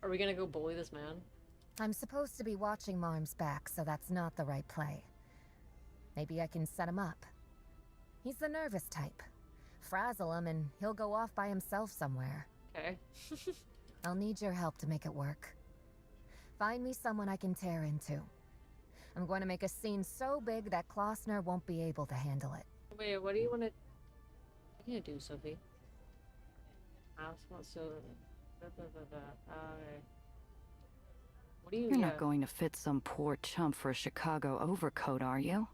are we gonna go bully this man? I'm supposed to be watching Marm's back, so that's not the right play. Maybe I can set him up. He's the nervous type. Frazzle him and he'll go off by himself somewhere. Okay. I'll need your help to make it work. Find me someone I can tear into. I'm going to make a scene so big that Klossner won't be able to handle it. Wait, what do you want to... What are you gonna do, Sophie? I also want so... What do you... You're not going to fit some poor chump for a Chicago overcoat, are you?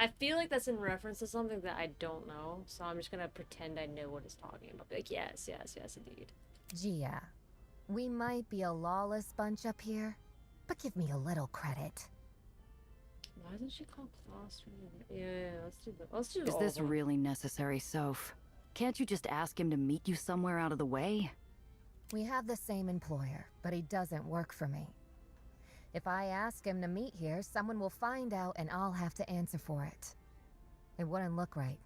I feel like that's in reference to something that I don't know, so I'm just gonna pretend I know what it's talking about. Be like, yes, yes, yes, indeed. Gia, we might be a lawless bunch up here, but give me a little credit. Why isn't she called Klossner? Yeah, let's do that. Let's do Is this really necessary, Soph? Can't you just ask him to meet you somewhere out of the way? We have the same employer, but he doesn't work for me. If I ask him to meet here, someone will find out and I'll have to answer for it. It wouldn't look right.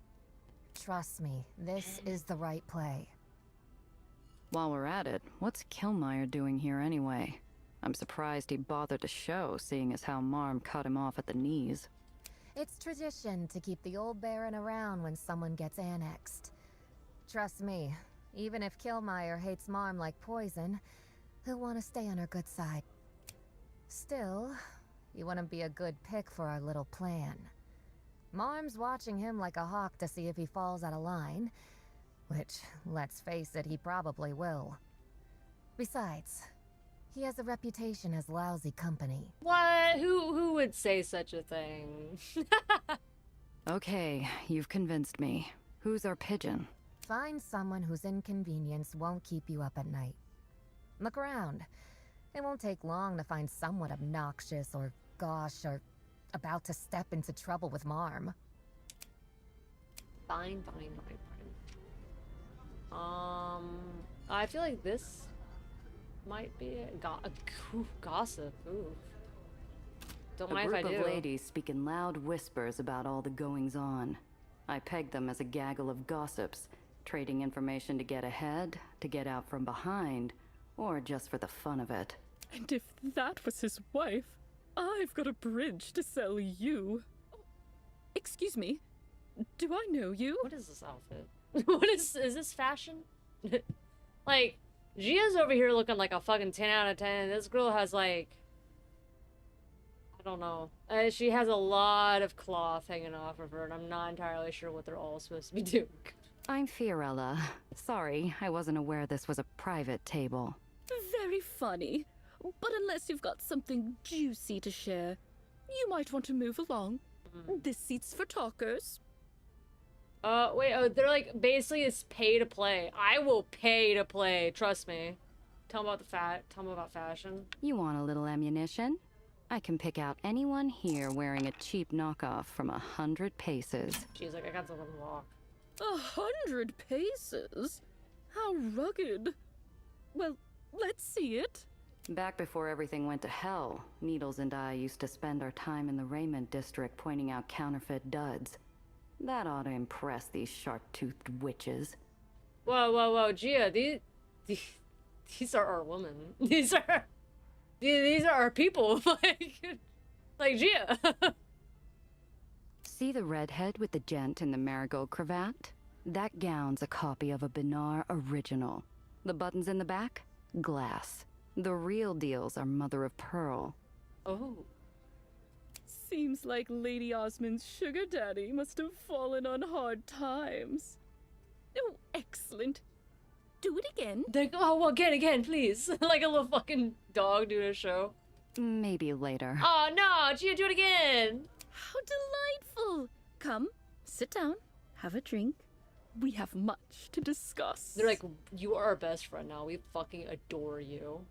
Trust me, this is the right play. While we're at it, what's Killmeyer doing here anyway? I'm surprised he bothered to show, seeing as how Marm cut him off at the knees. It's tradition to keep the old Baron around when someone gets annexed. Trust me, even if Killmeyer hates Marm like poison, he'll want to stay on her good side. Still, you wouldn't be a good pick for our little plan. Marm's watching him like a hawk to see if he falls out of line, which, let's face it, he probably will. Besides, he has a reputation as lousy company. What? Who would say such a thing? Okay, you've convinced me. Who's our pigeon? Find someone whose inconvenience won't keep you up at night. Look around. It won't take long to find someone obnoxious or gauche or about to step into trouble with Marm. Fine. I feel like this might be it. Gossip. Ooh. Don't mind if I do. A group of ladies speak in loud whispers about all the goings-on. I peg them as a gaggle of gossips, trading information to get ahead, to get out from behind, or just for the fun of it. And if that was his wife, I've got a bridge to sell you. Excuse me, do I know you? What is this outfit? Is this fashion? Like, Gia's over here looking like a fucking 10 out of 10. This girl has like, I don't know. She has a lot of cloth hanging off of her, and I'm not entirely sure what they're all supposed to be doing. I'm Fiorella. Sorry, I wasn't aware this was a private table. Very funny. But unless you've got something juicy to share, you might want to move along. This seat's for talkers. Wait, oh, they're like, basically it's pay to play. I will pay to play, trust me. Tell them about fashion. You want a little ammunition? I can pick out anyone here wearing a cheap knockoff from 100 paces. She's like, I got something to walk. 100 paces? How rugged. Well, let's see it. Back before everything went to hell, Needles and I used to spend our time in the Raymond district pointing out counterfeit duds. That ought to impress these sharp-toothed witches. Whoa, Gia, these are our women. These are our people. like Gia. See the redhead with the gent in the marigold cravat? That gown's a copy of a Benar original. The buttons in the back? Glass. The real deals are mother of pearl. Oh. Seems like Lady Osmond's sugar daddy must have fallen on hard times. Oh, excellent. Do it again. Oh, well, again, please. Like a little fucking dog doing a show. Maybe later. Oh, no, Gia, do it again. How delightful. Come, sit down, have a drink. We have much to discuss. They're like, you are our best friend now. We fucking adore you.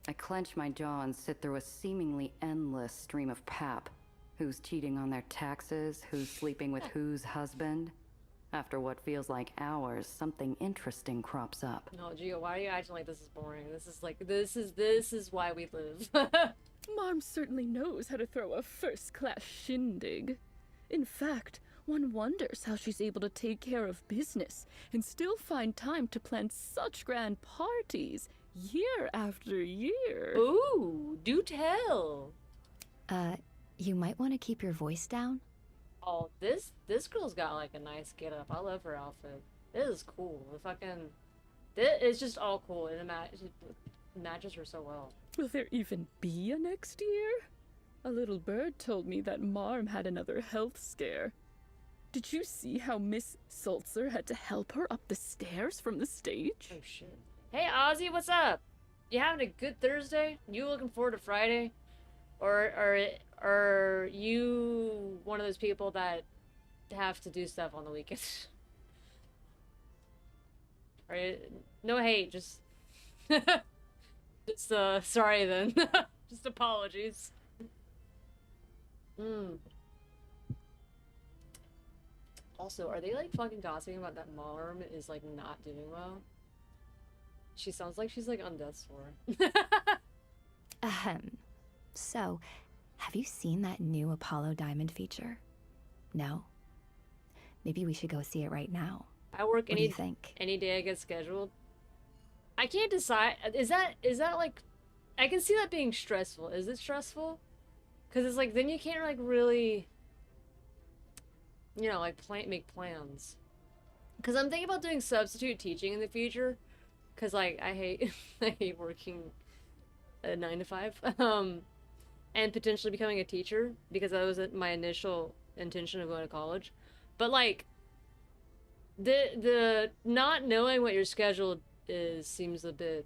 I clench my jaw and sit through a seemingly endless stream of pap. Who's cheating on their taxes? Who's sleeping with whose husband? After what feels like hours, something interesting crops up. No, Gio, why are you acting like this is boring? This is why we live. Mom certainly knows how to throw a first-class shindig. In fact, one wonders how she's able to take care of business and still find time to plan such grand parties year after year. Ooh, do tell. You might want to keep your voice down. Oh, this girl's got like a nice get up. I love her outfit. This is cool. It's just all cool. It matches her so well. Will there even be a next year? A little bird told me that Marm had another health scare. Did you see how Miss Sulzer had to help her up the stairs from the stage? Oh shit. Hey Ozzy, what's up? You having a good Thursday? You looking forward to Friday? Or are you one of those people that have to do stuff on the weekends? No hate, just sorry then. Just apologies. Also, are they like fucking gossiping about that Marm is like not doing well? She sounds like she's like on death's door. So, have you seen that new Apollo Diamond feature? No? Maybe we should go see it right now. I work What do you think? any day I get scheduled. I can't decide. Is that like, I can see that being stressful. Is it stressful? Because it's like, then you can't like really, you know, like make plans. Because I'm thinking about doing substitute teaching in the future. Because like, I hate working a 9 to 5. And potentially becoming a teacher, because that was my initial intention of going to college. But like, the not knowing what your schedule is seems a bit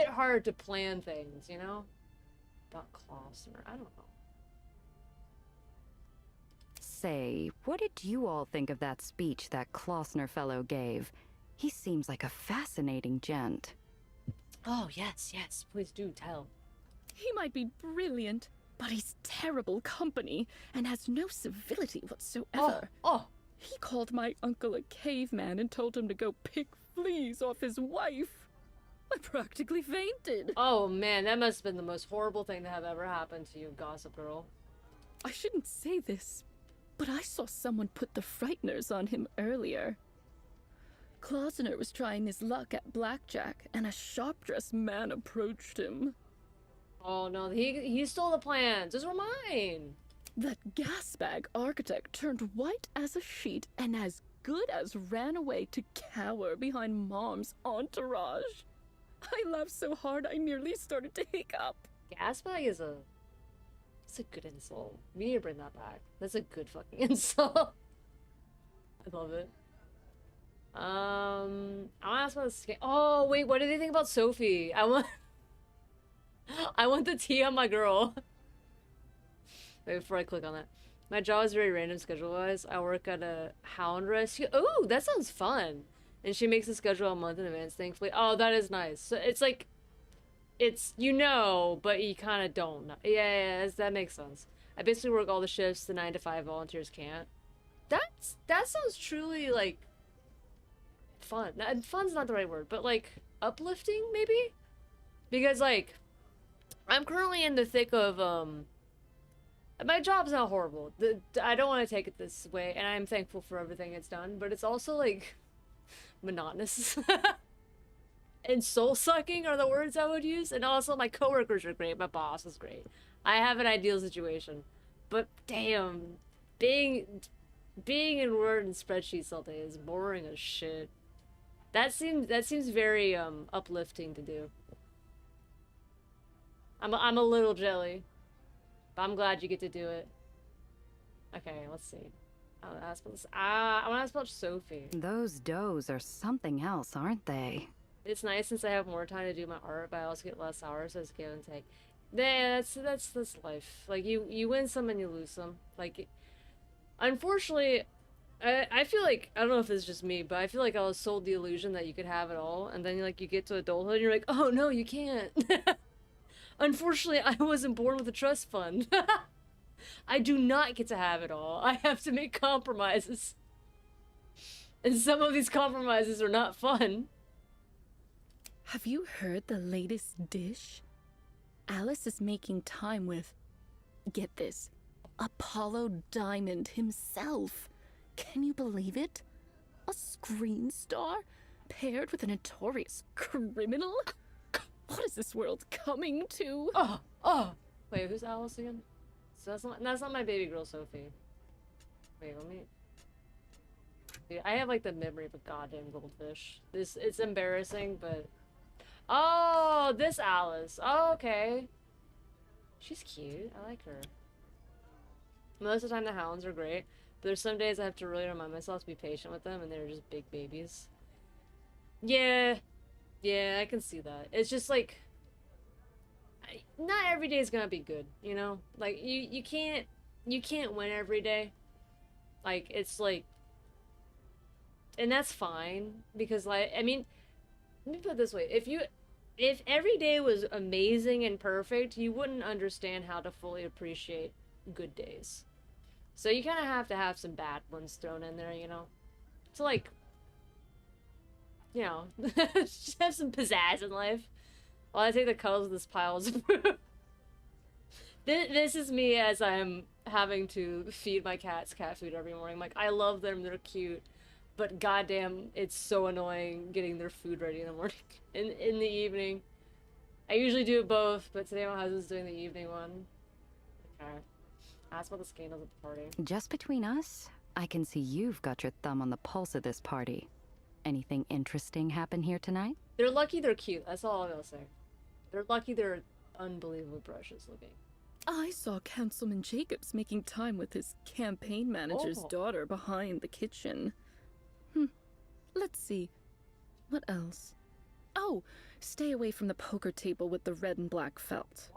hard to plan things, you know? About Klausner, I don't know. Say, what did you all think of that speech that Klausner fellow gave? He seems like a fascinating gent. Oh, yes, please do tell. He might be brilliant, but he's terrible company and has no civility whatsoever. Oh. He called my uncle a caveman and told him to go pick fleas off his wife. I practically fainted. Oh man, that must have been the most horrible thing to have ever happened to you, Gossip Girl. I shouldn't say this, but I saw someone put the frighteners on him earlier. Klausner was trying his luck at blackjack, and a sharp-dressed man approached him. Oh no, he stole the plans. Those were mine. That gasbag architect turned white as a sheet and as good as ran away to cower behind Mom's entourage. I laughed so hard I nearly started to hiccup. Gasbag is it's a good insult. We need to bring that back. That's a good fucking insult. I love it. I'll ask about the oh wait, what do they think about Sophie? I want the tea on my girl. Wait, before I click on that. My job is very random schedule-wise. I work at a hound rescue. Oh, that sounds fun. And she makes a schedule a month in advance, thankfully. Oh, that is nice. So it's like, it's, you know, but you kind of don't know. Yeah, that makes sense. I basically work all the shifts the 9 to 5 volunteers can't. That sounds truly, like, fun. Fun's not the right word, but, like, uplifting, maybe? Because, like, I'm currently in the thick of, my job's not horrible. I don't want to take it this way, and I'm thankful for everything it's done, but it's also, like, monotonous. And soul-sucking are the words I would use. And also, my coworkers are great. My boss is great. I have an ideal situation. But, damn, being in Word and spreadsheets all day is boring as shit. That seems very, uplifting to do. I'm a little jelly. But I'm glad you get to do it. Okay, let's see. I want to ask about Sophie. Those does are something else, aren't they? It's nice since I have more time to do my art, but I also get less hours, so it's give and take. Yeah, that's life. Like, you win some and you lose some. Like, unfortunately, I feel like, I don't know if it's just me, but I feel like I was sold the illusion that you could have it all, and then, like, you get to adulthood and you're like, oh no, you can't. Unfortunately, I wasn't born with a trust fund. I do not get to have it all. I have to make compromises. And some of these compromises are not fun. Have you heard the latest dish? Alice is making time with, get this, Apollo Diamond himself. Can you believe it? A screen star paired with a notorious criminal? What is this world coming to? Oh. Wait, who's Alice again? So that's not my baby girl, Sophie. Wait, let me... Dude, I have, like, the memory of a goddamn goldfish. It's embarrassing, but... Oh, this Alice. Oh, okay. She's cute. I like her. Most of the time, the hounds are great. But there's some days I have to really remind myself to be patient with them, and they're just big babies. Yeah, I can see that. It's just like, not every day is gonna be good, you know? Like, you can't win every day. Like, it's like, and that's fine, because, like, I mean, let me put it this way. If every day was amazing and perfect, you wouldn't understand how to fully appreciate good days. So you kind of have to have some bad ones thrown in there, you know? To, like, you know, just have some pizzazz in life. While I take the cuddles of this pile of food. This is me as I'm having to feed my cats cat food every morning. Like, I love them, they're cute. But goddamn, it's so annoying getting their food ready in the morning. In the evening. I usually do it both, but today my husband's doing the evening one. Okay. Ask about the scandals at the party. Just between us, I can see you've got your thumb on the pulse of this party. Anything interesting happen here tonight? They're lucky they're cute. That's all I'm gonna say. They're lucky they're unbelievably precious looking. I saw Councilman Jacobs making time with his campaign manager's daughter behind the kitchen. Let's see. What else? Oh, stay away from the poker table with the red and black felt.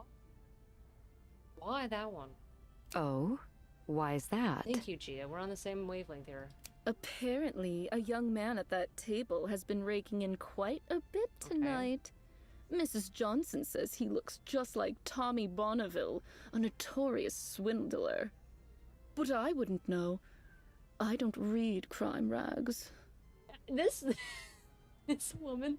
Why that one? Oh? Why is that? Thank you, Gia. We're on the same wavelength here. Apparently, a young man at that table has been raking in quite a bit tonight. Mrs. Johnson says he looks just like Tommy Bonneville, a notorious swindler. But I wouldn't know. I don't read crime rags. This woman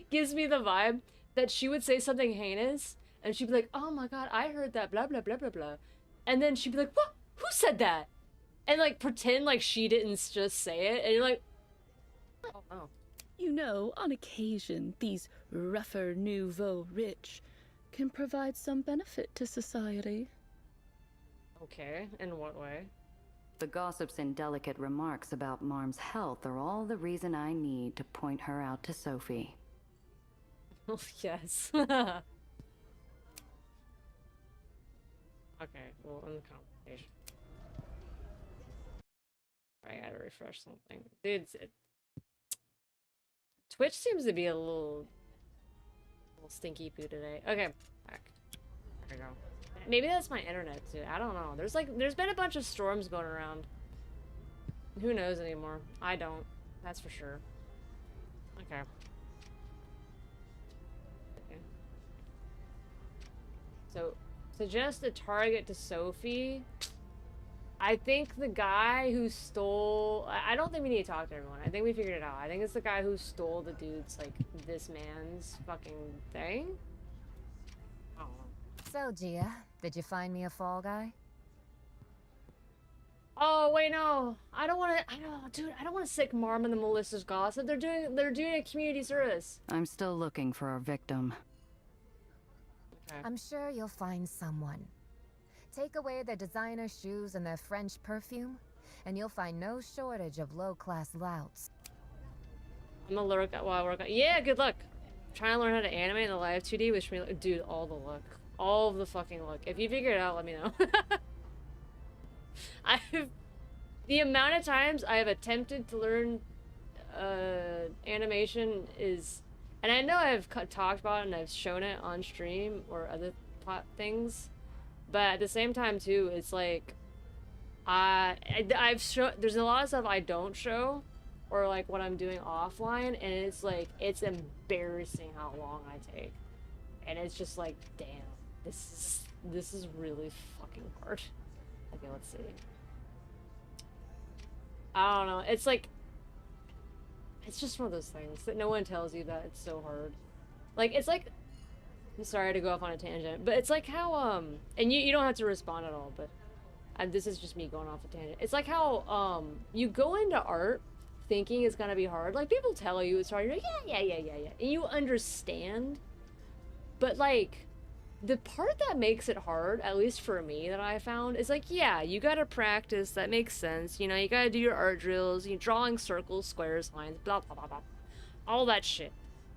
gives me the vibe that she would say something heinous, and she'd be like, oh my god, I heard that, blah, blah, blah, blah, blah. And then she'd be like, what? Who said that? And, like, pretend like she didn't just say it, and you're like, oh, no. You know, on occasion, these rougher nouveau rich can provide some benefit to society. Okay, in what way? The gossips and delicate remarks about Marm's health are all the reason I need to point her out to Sophie. Oh, yes. Okay, well, in the conversation. I gotta refresh something. Dude, Twitch seems to be a little stinky poo today. Okay, back. There we go. maybe that's my internet too. I don't know. There's been a bunch of storms going around. Who knows anymore? I don't. That's for sure. Okay. So, suggest a target to Sophie. I think the guy who stole... I don't think we need to talk to everyone. I think we figured it out. I think it's the guy who stole the dude's, like, this man's fucking thing. I don't know. So, Gia, did you find me a fall guy? Oh, wait, no. I don't want to... Dude, I don't want to sick Marm and the Melissa's gossip. They're doing a community service. I'm still looking for our victim. Okay. I'm sure you'll find someone. Take away their designer shoes and their French perfume, and you'll find no shortage of low-class louts. I'm gonna lurk while I work on... Yeah, good luck. I'm trying to learn how to animate in the live 2D, which me... Dude, all the luck. All of the fucking luck. If you figure it out, let me know. The amount of times I have attempted to learn animation is... And I know I've talked about it and I've shown it on stream or other things, but at the same time too, it's like I've shown, there's a lot of stuff I don't show, or like what I'm doing offline, and it's like it's embarrassing how long I take, and it's just like, damn, this is really fucking hard. Okay, let's see. I don't know. It's like, it's just one of those things that no one tells you that it's so hard. Like, it's like, I'm sorry to go off on a tangent, but it's like how, and you don't have to respond at all, but this is just me going off a tangent. It's like how, you go into art thinking it's gonna be hard. Like, people tell you it's hard, you're like, yeah, and you understand, but like, the part that makes it hard, at least for me, that I found, is like, yeah, you gotta practice, that makes sense, you know, you gotta do your art drills, you drawing circles, squares, lines, blah, blah, blah, blah. All that shit.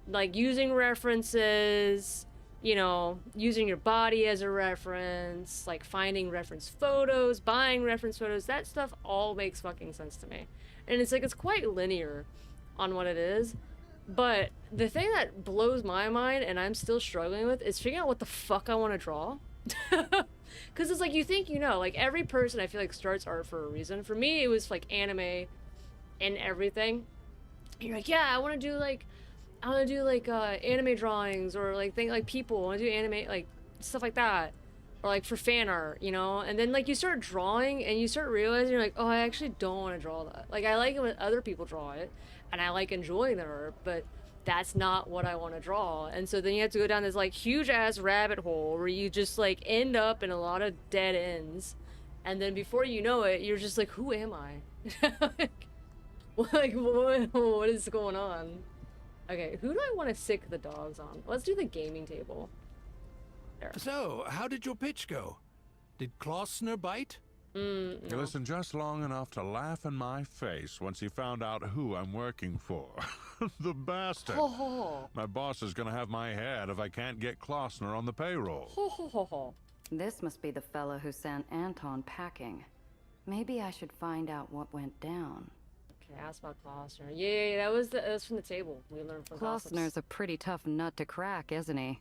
Like, using references, you know, using your body as a reference, like, finding reference photos, buying reference photos, that stuff all makes fucking sense to me. And it's like, it's quite linear on what it is. But the thing that blows my mind, and I'm still struggling with, is figuring out what the fuck I want to draw. Because it's like, you think you know, like, every person I feel like starts art for a reason. For me, it was like anime and everything. And you're like, yeah, I want to do like anime drawings, or like people. I want to do anime, like stuff like that, or like for fan art, you know. And then like you start drawing, and you start realizing you're like, oh, I actually don't want to draw that. Like, I like it when other people draw it, and I like enjoying their art, but that's not what I want to draw. And so then you have to go down this like huge ass rabbit hole where you just like end up in a lot of dead ends, and then before you know it, you're just like, who am I? like what is going on? Okay, who do I want to sick the dogs on? Let's do the gaming table. There. So, how did your pitch go? Did Klausner bite? He listened just long enough to laugh in my face once he found out who I'm working for. The bastard. Ho, ho, ho. My boss is gonna have my head if I can't get Klausner on the payroll. Ho, ho, ho, ho. This must be the fella who sent Anton packing. Maybe I should find out what went down. Okay, ask about Klausner. Yeah, that was from the table. We learned from Klausner's a pretty tough nut to crack, isn't he?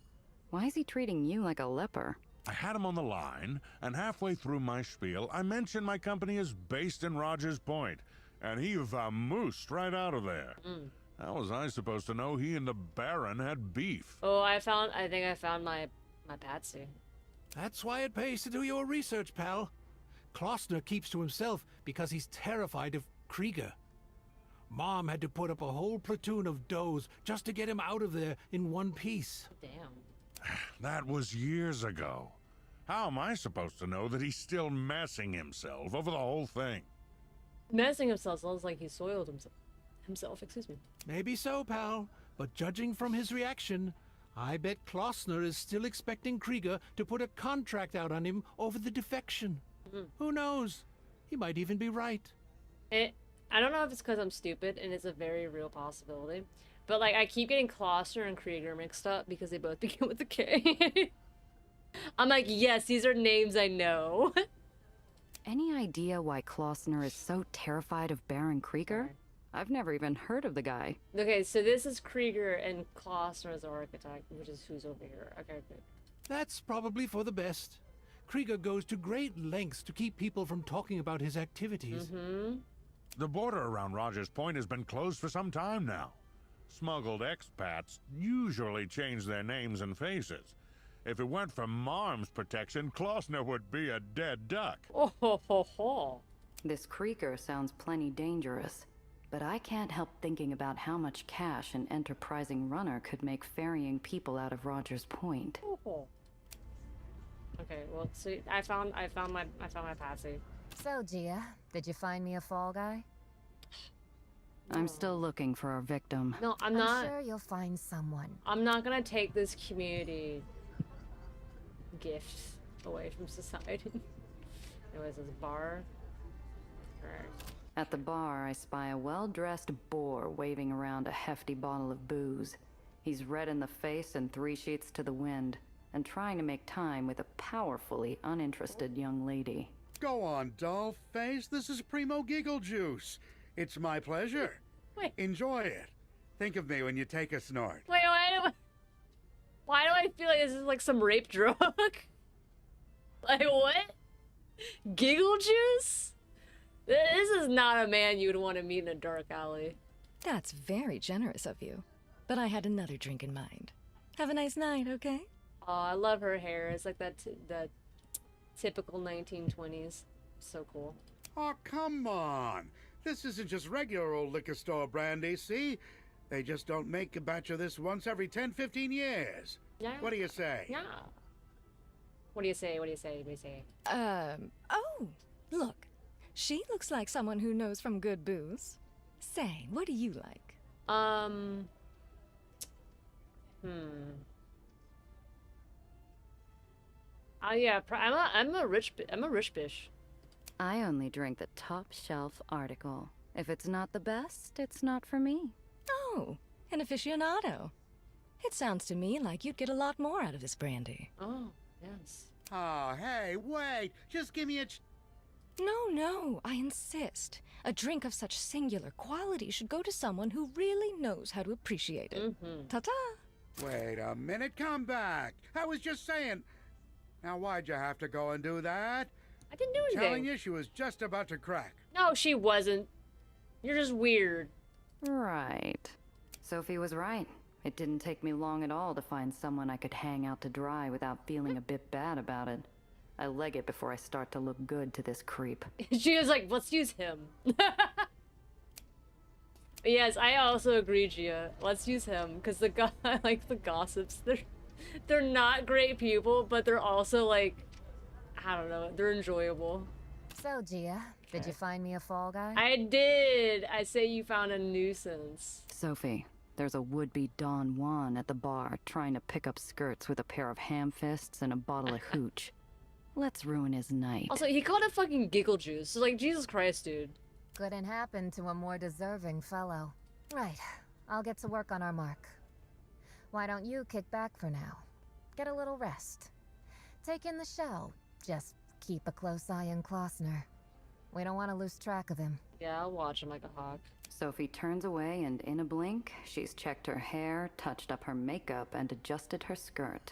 Why is he treating you like a leper? I had him on the line, and halfway through my spiel, I mentioned my company is based in Rogers Point, and he vamoosed right out of there. How was I supposed to know he and the Baron had beef? Oh, I think I found my patsy. That's why it pays to do your research, pal. Klausner keeps to himself because he's terrified of Krieger. Mom had to put up a whole platoon of does just to get him out of there in one piece. Damn. That was years ago. How am I supposed to know that he's still messing himself over the whole thing? Messing himself sounds like he soiled himself, excuse me. Maybe so, pal, but judging from his reaction, I bet Klausner is still expecting Krieger to put a contract out on him over the defection. Who knows? He might even be right. I don't know if it's because I'm stupid, and it's a very real possibility. But, like, I keep getting Klausner and Krieger mixed up because they both begin with a K. I'm like, yes, these are names I know. Any idea why Klausner is so terrified of Baron Krieger? I've never even heard of the guy. Okay, so this is Krieger, and Klausner is the architect, which is who's over here. Okay, good. That's probably for the best. Krieger goes to great lengths to keep people from talking about his activities. Mm-hmm. The border around Rogers Point has been closed for some time now. Smuggled expats usually change their names and faces. If it weren't for Marm's protection, Klossner would be a dead duck. Oh ho ho ho. This Krieger sounds plenty dangerous, but I can't help thinking about how much cash an enterprising runner could make ferrying people out of Rogers Point. Oh. Okay, well, see, I found my Patsy. So, Gia, did you find me a fall guy? I'm still looking for our victim. No, I'm not. I'm sure you'll find someone. I'm not gonna take this community gift away from society. Anyways, this bar. Alright. At the bar, I spy a well-dressed boar waving around a hefty bottle of booze. He's red in the face and 3 sheets to the wind, and trying to make time with a powerfully uninterested young lady. Go on, doll face. This is Primo Giggle Juice. It's my pleasure. Wait. Enjoy it. Think of me when you take a snort. Why do I feel like this is like some rape drug? Like what? Giggle juice? This is not a man you'd want to meet in a dark alley. That's very generous of you. But I had another drink in mind. Have a nice night, okay? Oh, I love her hair. It's like that typical 1920s. So cool. Oh, come on. This isn't just regular old liquor store brandy, see? They just don't make a batch of this once every 10, 15 years. Yeah. What do you say? Yeah. What do you say? What do you say? What do you say? Oh, look. She looks like someone who knows from good booze. Say, what do you like? Oh yeah, I'm a rich bish. I only drink the top shelf article. If it's not the best, it's not for me. Oh, an aficionado. It sounds to me like you'd get a lot more out of this brandy. Oh, yes. Oh, hey, wait. Just give me a... No, I insist. A drink of such singular quality should go to someone who really knows how to appreciate it. Ta-ta! Wait a minute, come back. I was just saying... Now, why'd you have to go and do that? I didn't do anything. Telling you she was just about to crack. No, she wasn't. You're just weird. Right. Sophie was right. It didn't take me long at all to find someone I could hang out to dry without feeling a bit bad about it. I leg it before I start to look good to this creep. She was like, let's use him. Yes, I also agree, Gia. Let's use him, because I like the gossips. They're not great people, but they're also like, I don't know, they're enjoyable. So, Gia, did you find me a fall guy? I did. I say you found a nuisance. Sophie, there's a would-be Don Juan at the bar trying to pick up skirts with a pair of ham fists and a bottle of hooch. Let's ruin his night. Also, he called it fucking giggle juice. So, like, Jesus Christ, dude. Couldn't happen to a more deserving fellow. Right. I'll get to work on our mark. Why don't you kick back for now? Get a little rest. Take in the show. Just keep a close eye on Klossner. We don't want to lose track of him. Yeah, I'll watch him like a hawk. Sophie turns away, and in a blink, she's checked her hair, touched up her makeup, and adjusted her skirt.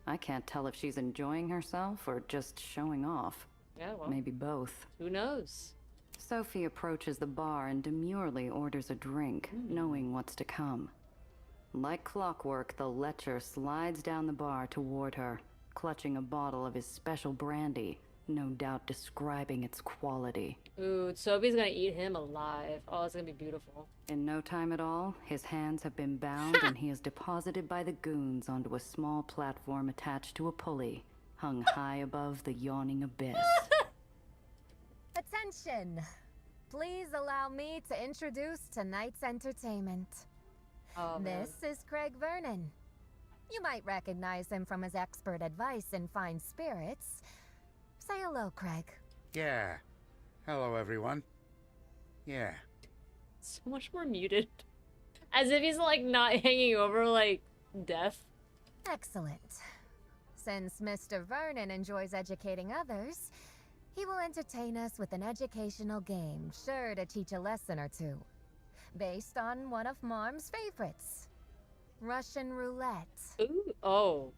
I can't tell if she's enjoying herself or just showing off. Yeah, well. Maybe both. Who knows? Sophie approaches the bar and demurely orders a drink, knowing what's to come. Like clockwork, the lecher slides down the bar toward her, clutching a bottle of his special brandy, no doubt describing its quality. Ooh, Sophie's gonna eat him alive. Oh, it's gonna be beautiful. In no time at all, his hands have been bound and he is deposited by the goons onto a small platform attached to a pulley, hung high above the yawning abyss. Attention! Please allow me to introduce tonight's entertainment. Oh, this is Craig Vernon. You might recognize him from his expert advice in fine spirits. Say hello, Craig. Yeah. Hello, everyone. Yeah. So much more muted. As if he's, like, not hanging over, like, death. Excellent. Since Mr. Vernon enjoys educating others, he will entertain us with an educational game sure to teach a lesson or two. Based on one of Marm's favorites. Russian roulette. Ooh, oh.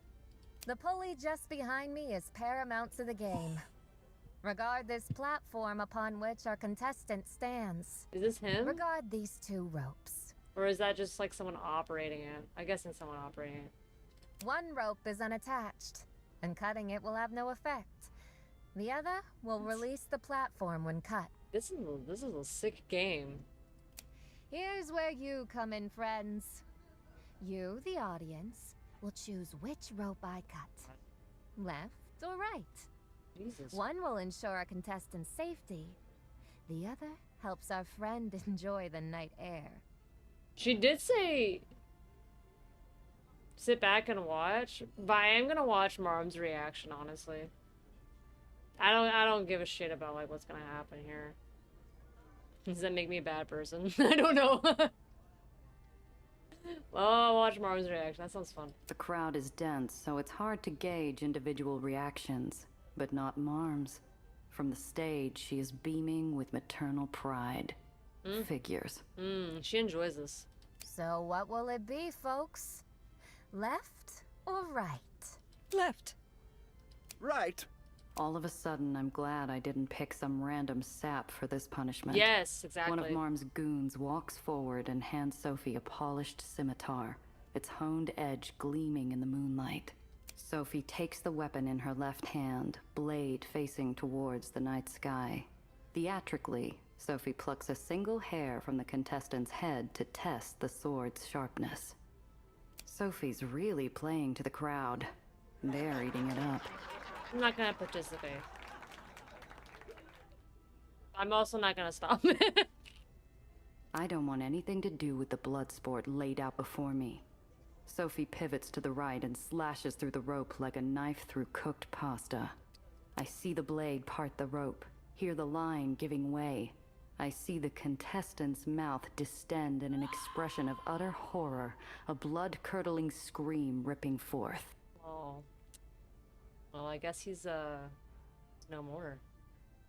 The pulley just behind me is paramount to the game. Regard this platform upon which our contestant stands. Is this him? Regard these 2 ropes. Or is that just like someone operating it? I guess it's someone operating it. One rope is unattached, and cutting it will have no effect. The other will release the platform when cut. This is a sick game. Here's where you come in, friends. You, the audience, will choose which rope I cut. Left or right. Jesus. One will ensure our contestant's safety. The other helps our friend enjoy the night air. She did say sit back and watch, but I am gonna watch Marm's reaction, honestly. I don't give a shit about like what's gonna happen here. Does that make me a bad person? I don't know. Well, I'll watch Marm's reaction. That sounds fun. The crowd is dense, so it's hard to gauge individual reactions, but not Marm's. From the stage, she is beaming with maternal pride. Figures. She enjoys this. So what will it be, folks? Left or right? Left. Right. All of a sudden, I'm glad I didn't pick some random sap for this punishment. Yes, exactly. One of Marm's goons walks forward and hands Sophie a polished scimitar, its honed edge gleaming in the moonlight. Sophie takes the weapon in her left hand, blade facing towards the night sky. Theatrically, Sophie plucks a single hair from the contestant's head to test the sword's sharpness. Sophie's really playing to the crowd. They're eating it up. I'm not gonna participate. I'm also not gonna stop. I don't want anything to do with the blood sport laid out before me. Sophie pivots to the right and slashes through the rope like a knife through cooked pasta. I see the blade part the rope, hear the line giving way. I see the contestant's mouth distend in an expression of utter horror, a blood-curdling scream ripping forth. Oh. Well, I guess he's no more.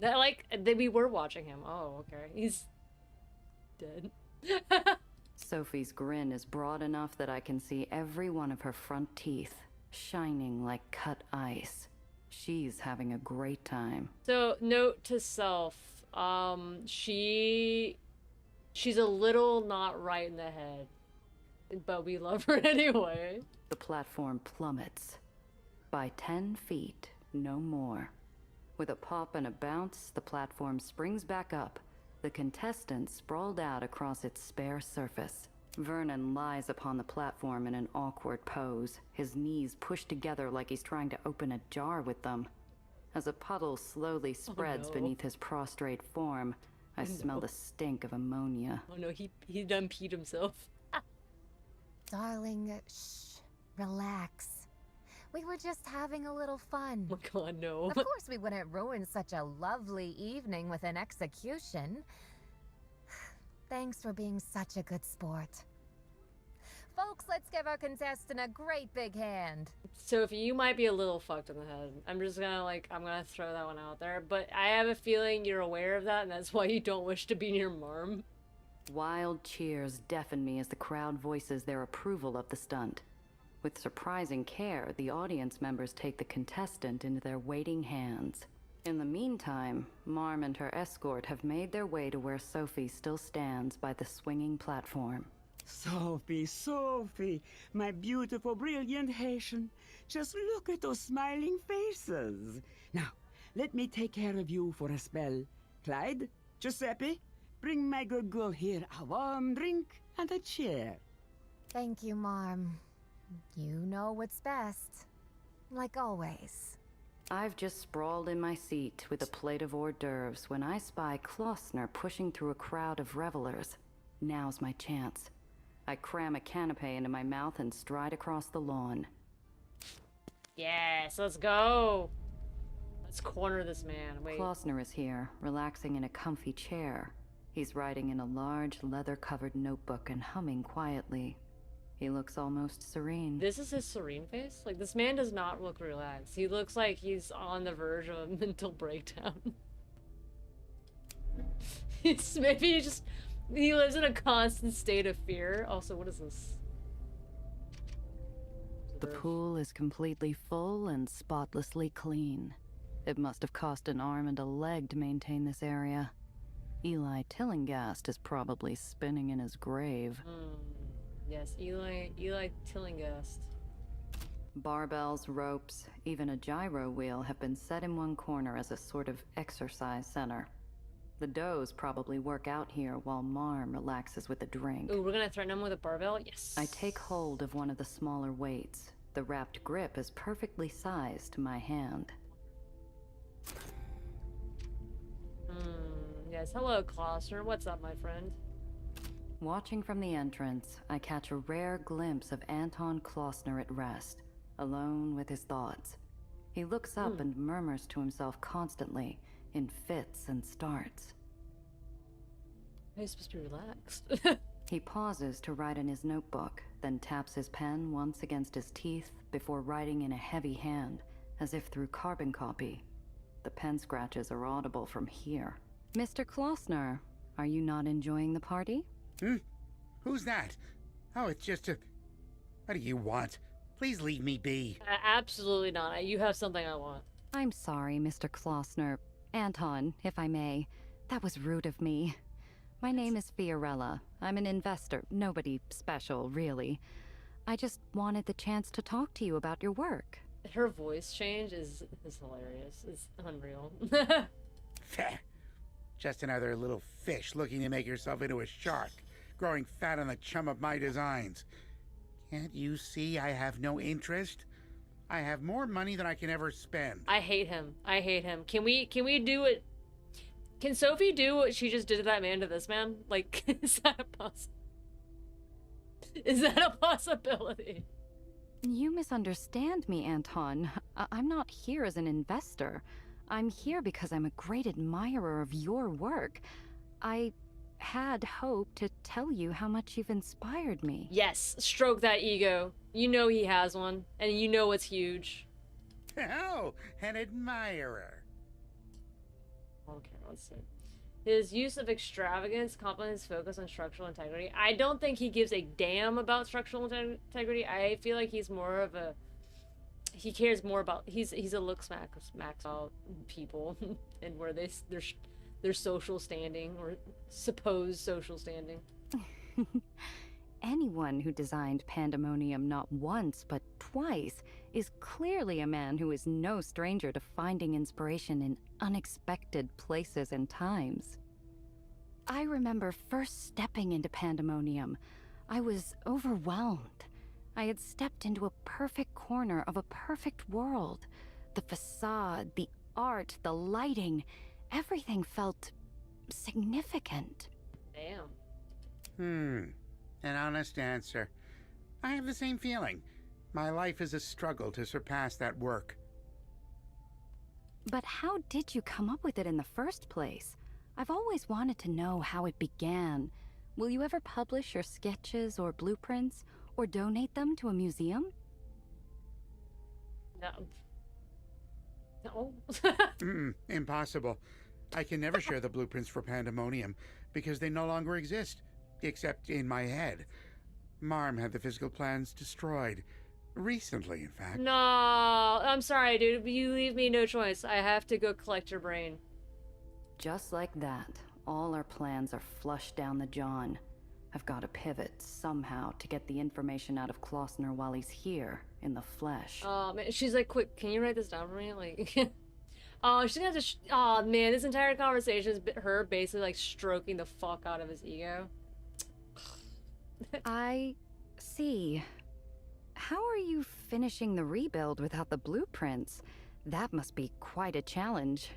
That we were watching him. Oh, okay. He's dead. Sophie's grin is broad enough that I can see every one of her front teeth, shining like cut ice. She's having a great time. So, note to self, she's a little not right in the head, but we love her anyway. The platform plummets. By 10 feet, no more. With a pop and a bounce, the platform springs back up, the contestant sprawled out across its spare surface. Vernon lies upon the platform in an awkward pose, his knees pushed together like he's trying to open a jar with them. As a puddle slowly spreads beneath his prostrate form, I smell the stink of ammonia. Oh no, he done peed himself. Darling, shh, relax. We were just having a little fun. Oh my god, no. Of course we wouldn't ruin such a lovely evening with an execution. Thanks for being such a good sport. Folks, let's give our contestant a great big hand. Sophie, you might be a little fucked in the head. I'm just gonna I'm gonna throw that one out there. But I have a feeling you're aware of that, and that's why you don't wish to be near Marm. Wild cheers deafen me as the crowd voices their approval of the stunt. With surprising care, the audience members take the contestant into their waiting hands. In the meantime, Marm and her escort have made their way to where Sophie still stands by the swinging platform. Sophie, Sophie, my beautiful, brilliant Haitian. Just look at those smiling faces. Now, let me take care of you for a spell. Clyde, Giuseppe, bring my good girl here a warm drink and a chair. Thank you, Marm. You know what's best. Like always. I've just sprawled in my seat with a plate of hors d'oeuvres when I spy Klossner pushing through a crowd of revelers. Now's my chance. I cram a canapé into my mouth and stride across the lawn. Yes, let's go. Let's corner this man. Wait. Klossner is here, relaxing in a comfy chair. He's writing in a large, leather-covered notebook and humming quietly. He looks almost serene. This is his serene face? Like, this man does not look relaxed. He looks like he's on the verge of a mental breakdown. Maybe he lives in a constant state of fear. Also, what is this? The pool is completely full and spotlessly clean. It must have cost an arm and a leg to maintain this area. Eli Tillinghast is probably spinning in his grave. Yes, Eli Tillinghast. Barbells, ropes, even a gyro wheel have been set in one corner as a sort of exercise center. The does probably work out here while Marm relaxes with a drink. Ooh, we're gonna threaten him with a barbell? Yes. I take hold of one of the smaller weights. The wrapped grip is perfectly sized to my hand. Yes, hello, Klossner. What's up, my friend? Watching from the entrance, I catch a rare glimpse of Anton Klossner at rest, alone with his thoughts. He looks up and murmurs to himself constantly, in fits and starts. He's supposed to be relaxed. He pauses to write in his notebook, then taps his pen once against his teeth before writing in a heavy hand, as if through carbon copy. The pen scratches are audible from here. Mr. Klossner, are you not enjoying the party? Who's that? Oh, it's just a... What do you want? Please leave me be. Absolutely not. You have something I want. I'm sorry, Mr. Klossner. Anton, if I may. That was rude of me. My name is Fiorella. I'm an investor. Nobody special, really. I just wanted the chance to talk to you about your work. Her voice change is hilarious. It's unreal. Just another little fish looking to make yourself into a shark, growing fat on the chum of my designs. Can't you see I have no interest? I have more money than I can ever spend. I hate him. I hate him. Can we do it? Can Sophie do what she just did to that man to this man? Like, is that a possibility? You misunderstand me, Anton. I'm not here as an investor. I'm here because I'm a great admirer of your work. I had hoped to tell you how much you've inspired me. Yes, stroke that ego. You know he has one, and you know it's huge. Oh, an admirer. Okay, let's see. His use of extravagance complements his focus on structural integrity. I don't think he gives a damn about structural integrity. I feel like he's more of a... He cares more about... He's a look smack about people and where their social standing, or supposed social standing. Anyone who designed Pandemonium not once, but twice, is clearly a man who is no stranger to finding inspiration in unexpected places and times. I remember first stepping into Pandemonium. I was overwhelmed. I had stepped into a perfect corner of a perfect world. The facade, the art, the lighting, everything felt significant. Damn. An honest answer. I have the same feeling. My life is a struggle to surpass that work. But how did you come up with it in the first place? I've always wanted to know how it began. Will you ever publish your sketches or blueprints, or donate them to a museum? No. Impossible. I can never share the blueprints for Pandemonium because they no longer exist, except in my head. Marm had the physical plans destroyed. Recently, in fact. No, I'm sorry, dude. You leave me no choice. I have to go collect your brain. Just like that, all our plans are flushed down the john. I've got to pivot somehow to get the information out of Klossner while he's here, in the flesh. Oh, man. She's like, quick, can you write this down for me? Like, oh, she's gonna have to, oh, man, this entire conversation is her basically, like, stroking the fuck out of his ego. I see. How are you finishing the rebuild without the blueprints? That must be quite a challenge.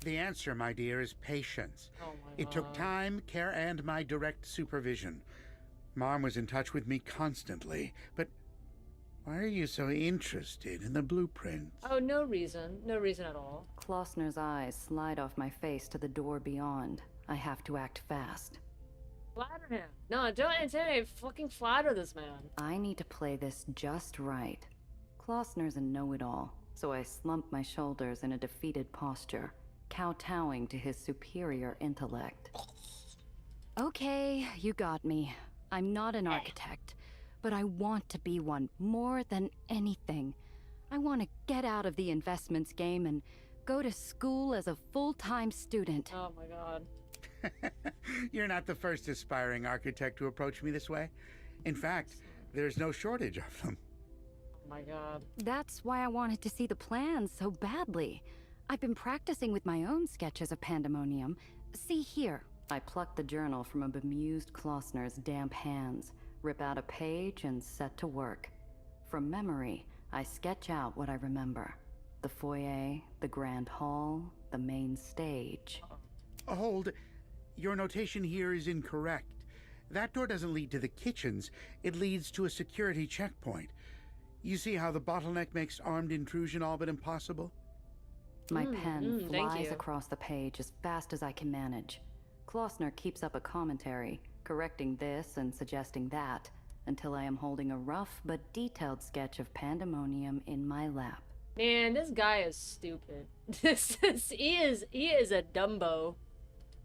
The answer, my dear, is patience. Oh my It took time, care, and my direct supervision. Marm was in touch with me constantly, but why are you so interested in the blueprints? Oh, no reason. No reason at all. Klossner's eyes slide off my face to the door beyond. I have to act fast. Flatter him. No, don't intimidate. Fucking flatter this man. I need to play this just right. Klossner's a know-it-all, so I slump my shoulders in a defeated posture, kowtowing to his superior intellect. Okay, you got me. I'm not an architect, but I want to be one more than anything. I want to get out of the investments game and go to school as a full-time student. Oh my god. You're not the first aspiring architect to approach me this way. In fact, there's no shortage of them. Oh my god. That's why I wanted to see the plans so badly. I've been practicing with my own sketches of Pandemonium. See here. I pluck the journal from a bemused Klossner's damp hands, rip out a page, and set to work. From memory, I sketch out what I remember. The foyer, the grand hall, the main stage. Hold. Your notation here is incorrect. That door doesn't lead to the kitchens. It leads to a security checkpoint. You see how the bottleneck makes armed intrusion all but impossible? My pen thank flies you. across the page as fast as I can manage. Klossner keeps up a commentary, correcting this and suggesting that, until I am holding a rough but detailed sketch of Pandemonium in my lap. Man, this guy is stupid. He is a Dumbo.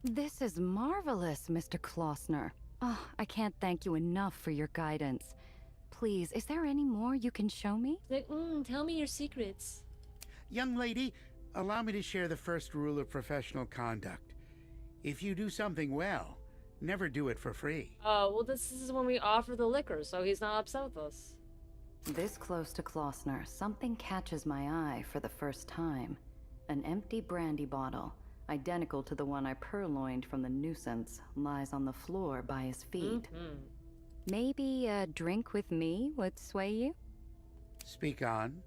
This is marvelous, Mr. Klossner. Oh, I can't thank you enough for your guidance. Please, is there any more you can show me? Like, tell me your secrets. Young lady, allow me to share the first rule of professional conduct. If you do something well, never do it for free. Oh, well, this is when we offer the liquor, so he's not upset with us. This close to Klossner, something catches my eye for the first time. An empty brandy bottle, identical to the one I purloined from the nuisance, lies on the floor by his feet. Maybe a drink with me would sway you? Speak on.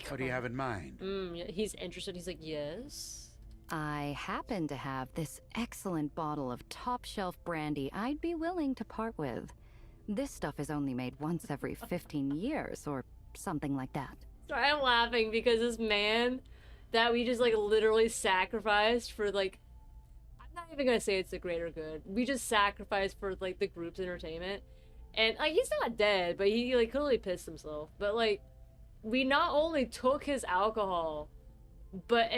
What do you have in mind? He's interested. He's like, yes. I happen to have this excellent bottle of top-shelf brandy I'd be willing to part with. This stuff is only made once every 15 years, or something like that. Sorry, I'm laughing because this man that we just, like, literally sacrificed for, like... I'm not even gonna say it's the greater good. We just sacrificed for, like, the group's entertainment. And, like, he's not dead, but he, like, clearly pissed himself. But, like, we not only took his alcohol, but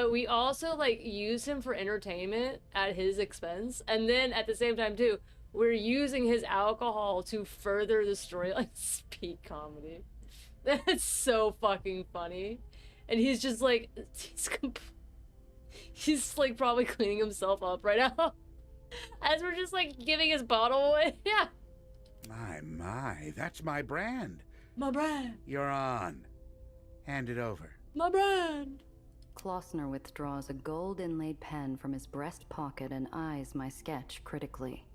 we also, like, used him for entertainment at his expense. And then, at the same time, too, we're using his alcohol to further the story, like, speed comedy. That's so fucking funny. And he's just, like, he's like, probably cleaning himself up right now. As we're just, like, giving his bottle away. Yeah. My, that's my brand. My brand. You're on. Hand it over. My brand. Klossner withdraws a gold-inlaid pen from his breast pocket and eyes my sketch critically.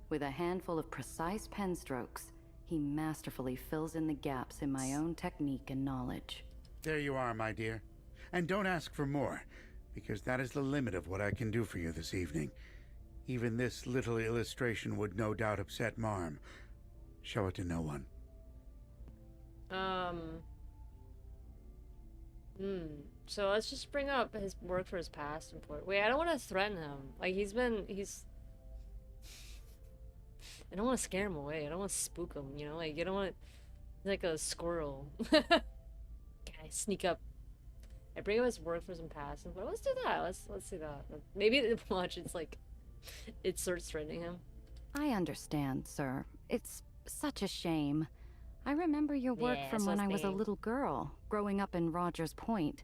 With a handful of precise pen strokes, he masterfully fills in the gaps in my own technique and knowledge. There you are, my dear. And don't ask for more, because that is the limit of what I can do for you this evening. Even this little illustration would no doubt upset Marm. Show it to no one. So let's just bring up his work for his past employer. Wait, I don't want to threaten him. Like, I don't want to scare him away. I don't want to spook him, you know? Like, you don't want like a squirrel. Can I sneak up? I bring up his work for some past employer. Let's do that. Let's see that. Maybe watch. It's like it starts threatening him. I understand, sir. It's such a shame. I remember your work from when I was a little girl, growing up in Rogers Point.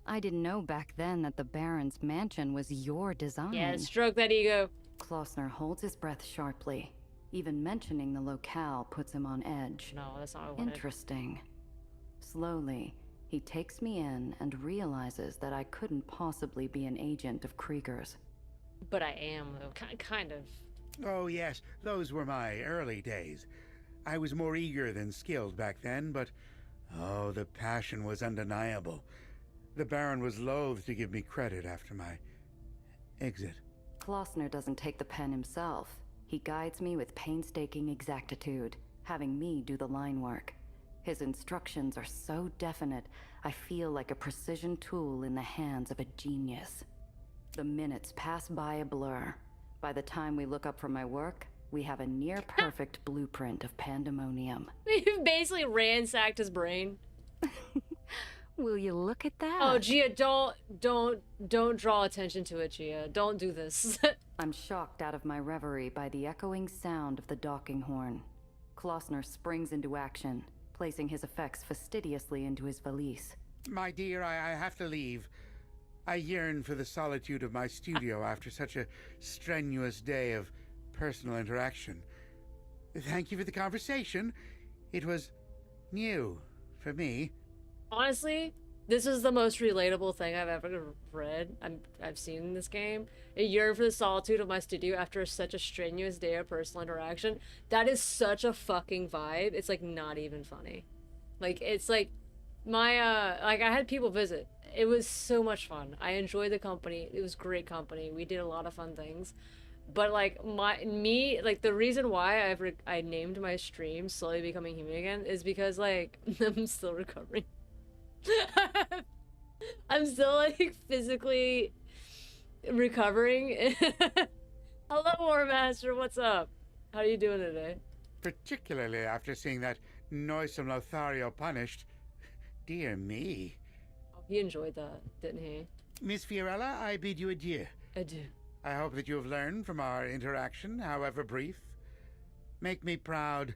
I didn't know back then that the Baron's mansion was your design. Yeah, stroke that ego. Klossner holds his breath sharply. Even mentioning the locale puts him on edge. No, that's not what I wanted. Interesting. Slowly, he takes me in and realizes that I couldn't possibly be an agent of Krieger's. But I am, though. Kind of. Oh, yes, those were my early days. I was more eager than skilled back then, but oh, the passion was undeniable. The Baron was loath to give me credit after my exit. Klossner doesn't take the pen himself. He guides me with painstaking exactitude, having me do the line work. His instructions are so definite, I feel like a precision tool in the hands of a genius. The minutes pass by a blur. By the time we look up from my work, we have a near-perfect blueprint of Pandemonium. We've basically ransacked his brain. Will you look at that? Oh, Gia, don't draw attention to it, Gia. Don't do this. I'm shocked out of my reverie by the echoing sound of the docking horn. Klossner springs into action, placing his effects fastidiously into his valise. My dear, I have to leave. I yearn for the solitude of my studio after such a strenuous day of personal interaction. Thank you for the conversation. It was new for me. Honestly, this is the most relatable thing I've ever read. I've seen in this game. A yearn for the solitude of my studio after such a strenuous day of personal interaction. That is such a fucking vibe. It's like not even funny. Like it's like my like I had people visit. It was so much fun. I enjoyed the company. It was great company. We did a lot of fun things. But like like the reason why I named my stream Slowly Becoming Human Again is because like I'm still recovering. I'm still like physically recovering. Hello, War Master. What's up? How are you doing today? Particularly after seeing that noisome Lothario punished. Dear me. Oh, he enjoyed that, didn't he? Miss Fiorella, I bid you adieu. Adieu. I hope that you have learned from our interaction, however brief. Make me proud.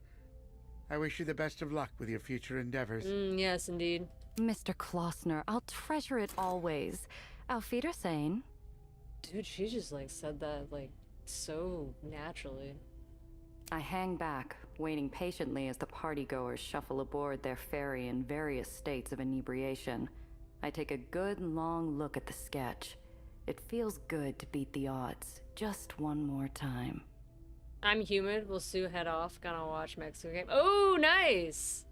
I wish you the best of luck with your future endeavors. Yes, indeed. Mr. Klossner, I'll treasure it always. Auf Wiedersehen. Dude, she just like said that like so naturally. I hang back, waiting patiently as the partygoers shuffle aboard their ferry in various states of inebriation. I take a good long look at the sketch. It feels good to beat the odds, just one more time. I'm humid. We'll Sue head off. Gonna watch Mexico game. Oh, nice!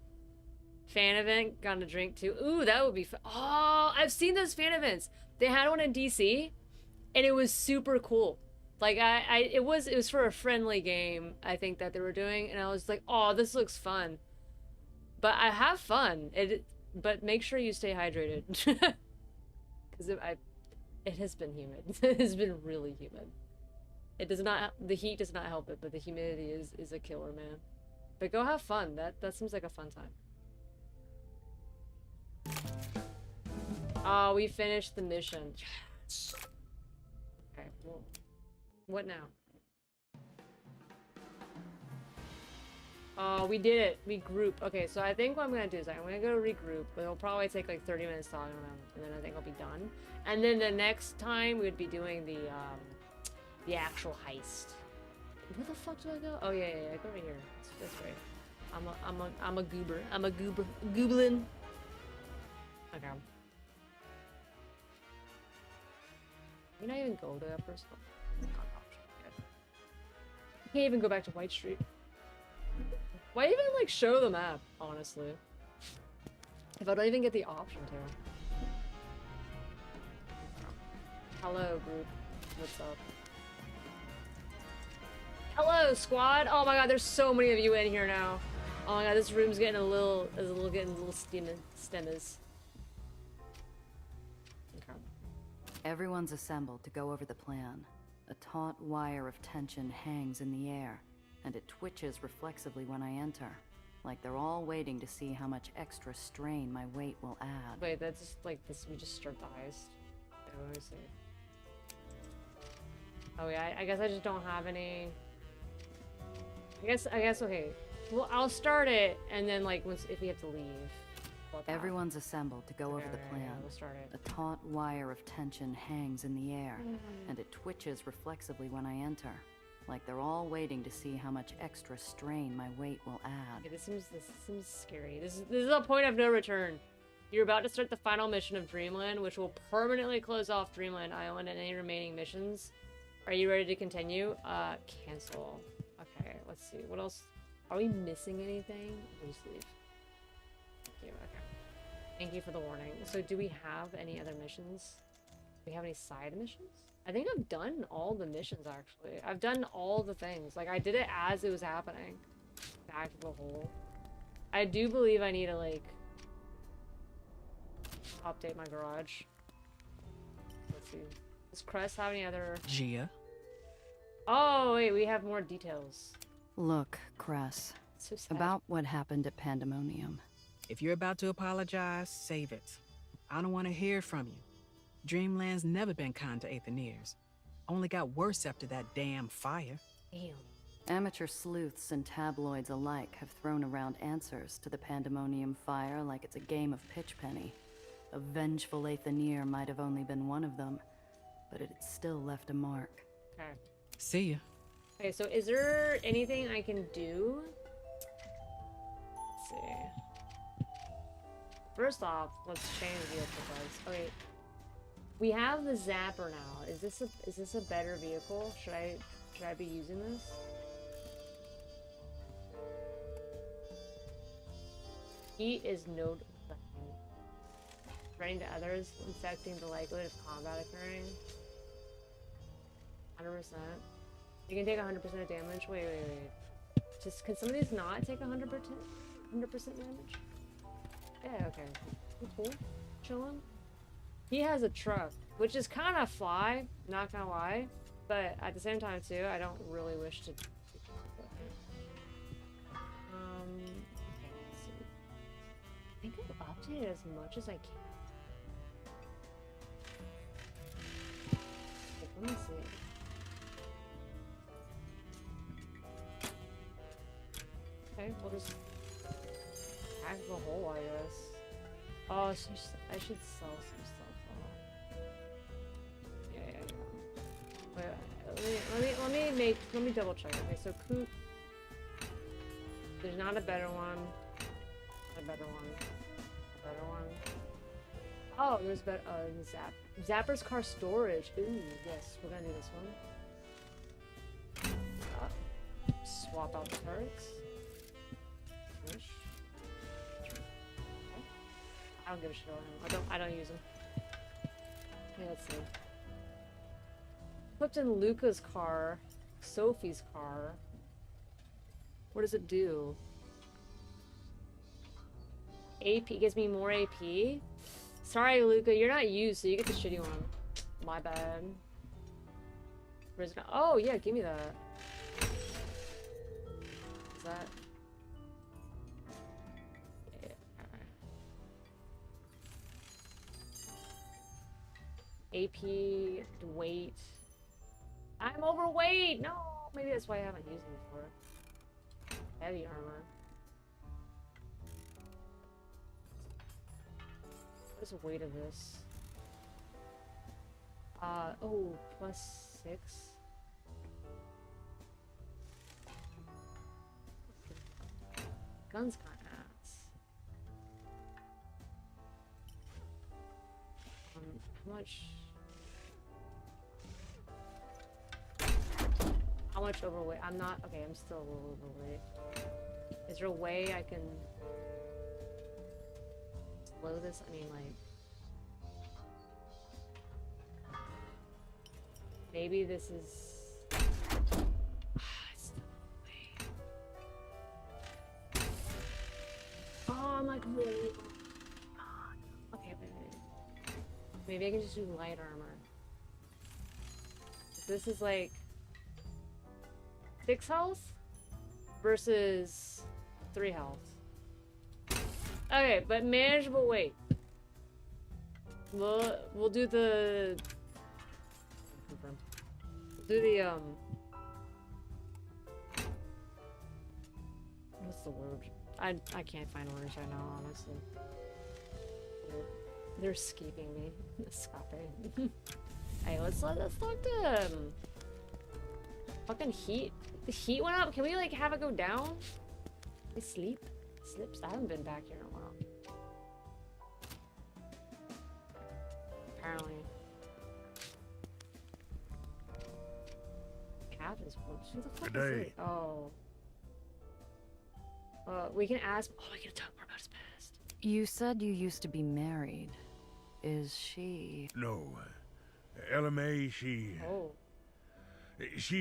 Fan event. Gonna drink too. Ooh, that would be fun. Oh, I've seen those fan events. They had one in DC, and it was super cool. Like it was for a friendly game, I think, that they were doing, and I was like, oh, this looks fun. But I have fun. But make sure you stay hydrated, because it has been humid. It has been really humid. It does not. The heat does not help it, but the humidity is a killer, man. But go have fun. That seems like a fun time. Oh, we finished the mission. Yes. Okay. Well, what now? Oh, we did it. We group. Okay, so I think what I'm gonna do is I'm gonna go regroup, but it'll probably take like 30 minutes talking to them, and then I think I'll be done. And then the next time we'd be doing the actual heist. Where the fuck do I go? Oh yeah, I go right here. That's right. I'm a goober. I'm a gooblin. Okay. Can I even go to that first one? I can't even go back to White Street. Why even like show the map, honestly? If I don't even get the option to. Hello, group. What's up? Hello, squad! Oh my god, there's so many of you in here now. Oh my god, this room's getting a little stemmas. Okay. Everyone's assembled to go over the plan. A taut wire of tension hangs in the air, and it twitches reflexively when I enter, like they're all waiting to see how much extra strain my weight will add. Wait, that's just like this. We just start the heist. Yeah, let me see. Oh yeah, I guess I just don't have any. I guess okay. Well, I'll start it, and then like if we have to leave. Everyone's assembled to go over the plan. We'll start it. A taut wire of tension hangs in the air, and it twitches reflexively when I enter, like they're all waiting to see how much extra strain my weight will add. Okay, this seems scary. This is a point of no return. You're about to start the final mission of Dreamland, which will permanently close off Dreamland Island and any remaining missions. Are you ready to continue? Cancel. Okay, let's see. What else? Are we missing anything? We'll just leave. Thank you. Okay. Thank you for the warning. So do we have any other missions? Do we have any side missions? I think I've done all the missions, actually. I've done all the things. Like, I did it as it was happening. Back to the hole. I do believe I need to, like, update my garage. Let's see. Does Crest have any other... Gia? Oh, wait, we have more details. Look, Cress. So sad. About what happened at Pandemonium. If you're about to apologize, save it. I don't want to hear from you. Dreamland's never been kind to Aetherians. Only got worse after that damn fire. Damn. Amateur sleuths and tabloids alike have thrown around answers to the pandemonium fire like it's a game of pitchpenny. A vengeful Aether might have only been one of them, but it had still left a mark. Okay. See ya. Okay, so is there anything I can do? Let's see. First off, let's change vehicle price. Okay. We have the Zapper now. Is this a better vehicle? Should I be using this? Heat is no threatening to others, infecting the likelihood of combat occurring. 100%. You can take 100% damage. Wait. Just can some of these not take 100% damage? Yeah, okay. Cool. Chillin'. He has a truck, which is kind of fly, not gonna lie. But at the same time, too, I don't really wish to. Okay, let's see. I think I've updated as much as I can. Okay, let me see. Okay, we'll just hack the hole, I guess. Oh, I should sell some stuff. Yeah. Wait, let me double check. Okay, so Coop. There's not a better one. A better one. Better one. Oh, there's better. Zapper's car storage. Ooh, yes, we're gonna do this one. Swap out the turrets. Finish. I don't give a shit about him. I don't use him. Okay, let's see. Flipped in Luca's car, Sophie's car. What does it do? AP gives me more AP. Sorry, Luca, you're not used, so you get the shitty one. My bad. Where's it? Oh yeah, give me that. Is that? AP, weight. I'm overweight! No! Maybe that's why I haven't used them before. Heavy armor. What's the weight of this? Oh, +6. Guns kind of ass. How much overweight? I'm not. Okay, I'm still a little overweight. Is there a way I can slow this? I mean, like, maybe this is. It's still overweight. Oh, I'm like really. Okay, wait. Maybe I can just do light armor. This is like 6 health versus 3 health. Okay, but manageable weight. We'll do the confirm. We'll do the what's the word? I can't find words right now, honestly. They're escaping me. Escaping. Hey, let's talk to fucking heat. The heat went up. Can we like have it go down? We sleep? Slips? I haven't been back here in a while. Apparently. Cat is whoops. Who the fuck Good is day. it? Oh. We can ask. Oh, I can talk more about his past. You said you used to be married. Is she? No. LMA, she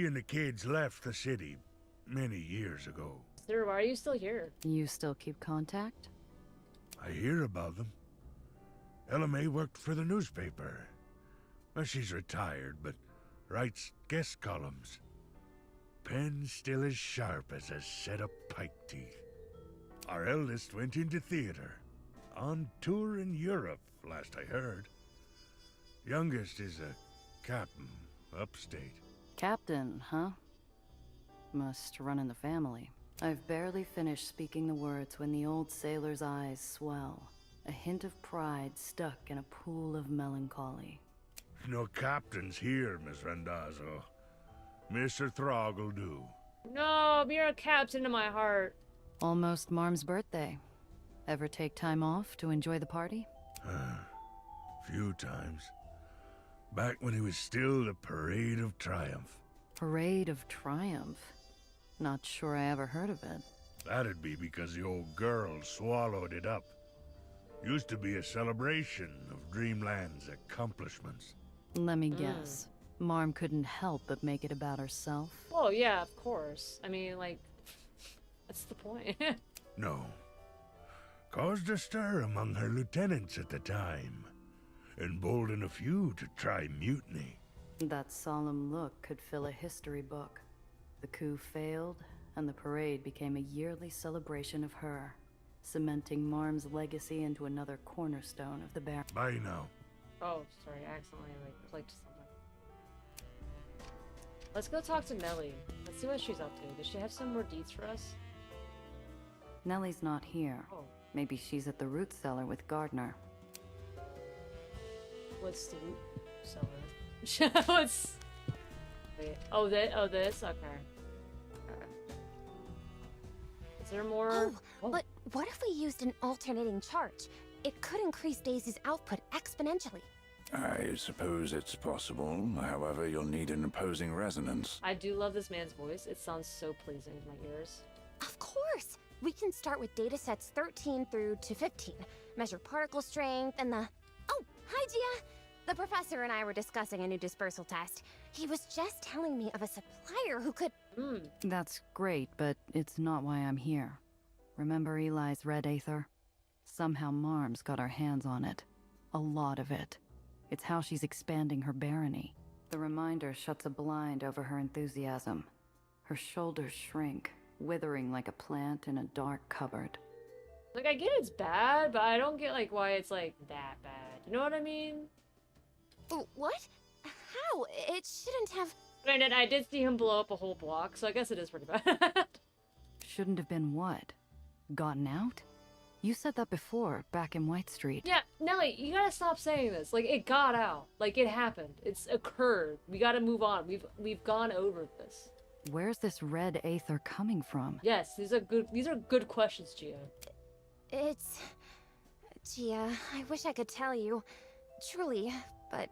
and the kids left the city many years ago. Sir, why are you still here? You still keep contact? I hear about them. LMA worked for the newspaper. Well, she's retired, but writes guest columns. Pen still as sharp as a set of pike teeth. Our eldest went into theater. On tour in Europe, last I heard. Youngest is a captain, upstate. Captain, huh? Must run in the family. I've barely finished speaking the words when the old sailor's eyes swell. A hint of pride stuck in a pool of melancholy. No captains here, Miss Randazzo. Mr. Throg will do. No, you're a captain in my heart. Almost Marm's birthday. Ever take time off to enjoy the party? Few times. Back when it was still the Parade of Triumph. Parade of Triumph? Not sure I ever heard of it. That'd be because the old girl swallowed it up. Used to be a celebration of Dreamland's accomplishments. Let me guess. Marm couldn't help but make it about herself? Well, yeah, of course. I mean, like, that's the point. No. Caused a stir among her lieutenants at the time. Emboldened a few to try mutiny. That solemn look could fill a history book. The coup failed, and the parade became a yearly celebration of her, cementing Marm's legacy into another cornerstone of the Baron. Bye now. Oh, sorry, I accidentally, like, clicked something. Let's go talk to Nellie. Let's see what she's up to. Does she have some more deeds for us? Nellie's not here. Oh. Maybe she's at the root cellar with Gardner. What's the root cellar? What's... Wait. Oh, this? Okay. Is there more? But what if we used an alternating charge? It could increase Daisy's output exponentially. I suppose it's possible. However, you'll need an opposing resonance. I do love this man's voice. It sounds so pleasing to my ears. Of course! We can start with datasets 13 through to 15. Measure particle strength and the... Oh, hi, Gia! The professor and I were discussing a new dispersal test. He was just telling me of a supplier who could... That's great, but it's not why I'm here. Remember Eli's red aether? Somehow Marm's got our hands on it. A lot of it. It's how she's expanding her barony. The reminder shuts a blind over her enthusiasm. Her shoulders shrink, withering like a plant in a dark cupboard. Like, I get it's bad, but I don't get, like, why it's, like, that bad. You know what I mean? What? How? It shouldn't have... Granted, I did see him blow up a whole block, so I guess it is pretty bad. Shouldn't have been what? Gotten out? You said that before, back in White Street. Yeah, Nellie, you gotta stop saying this. Like, it got out. Like, it happened. It's occurred. We gotta move on. We've gone over this. Where's this red aether coming from? Yes, these are good questions, Gia. It's... Gia, I wish I could tell you. Truly, but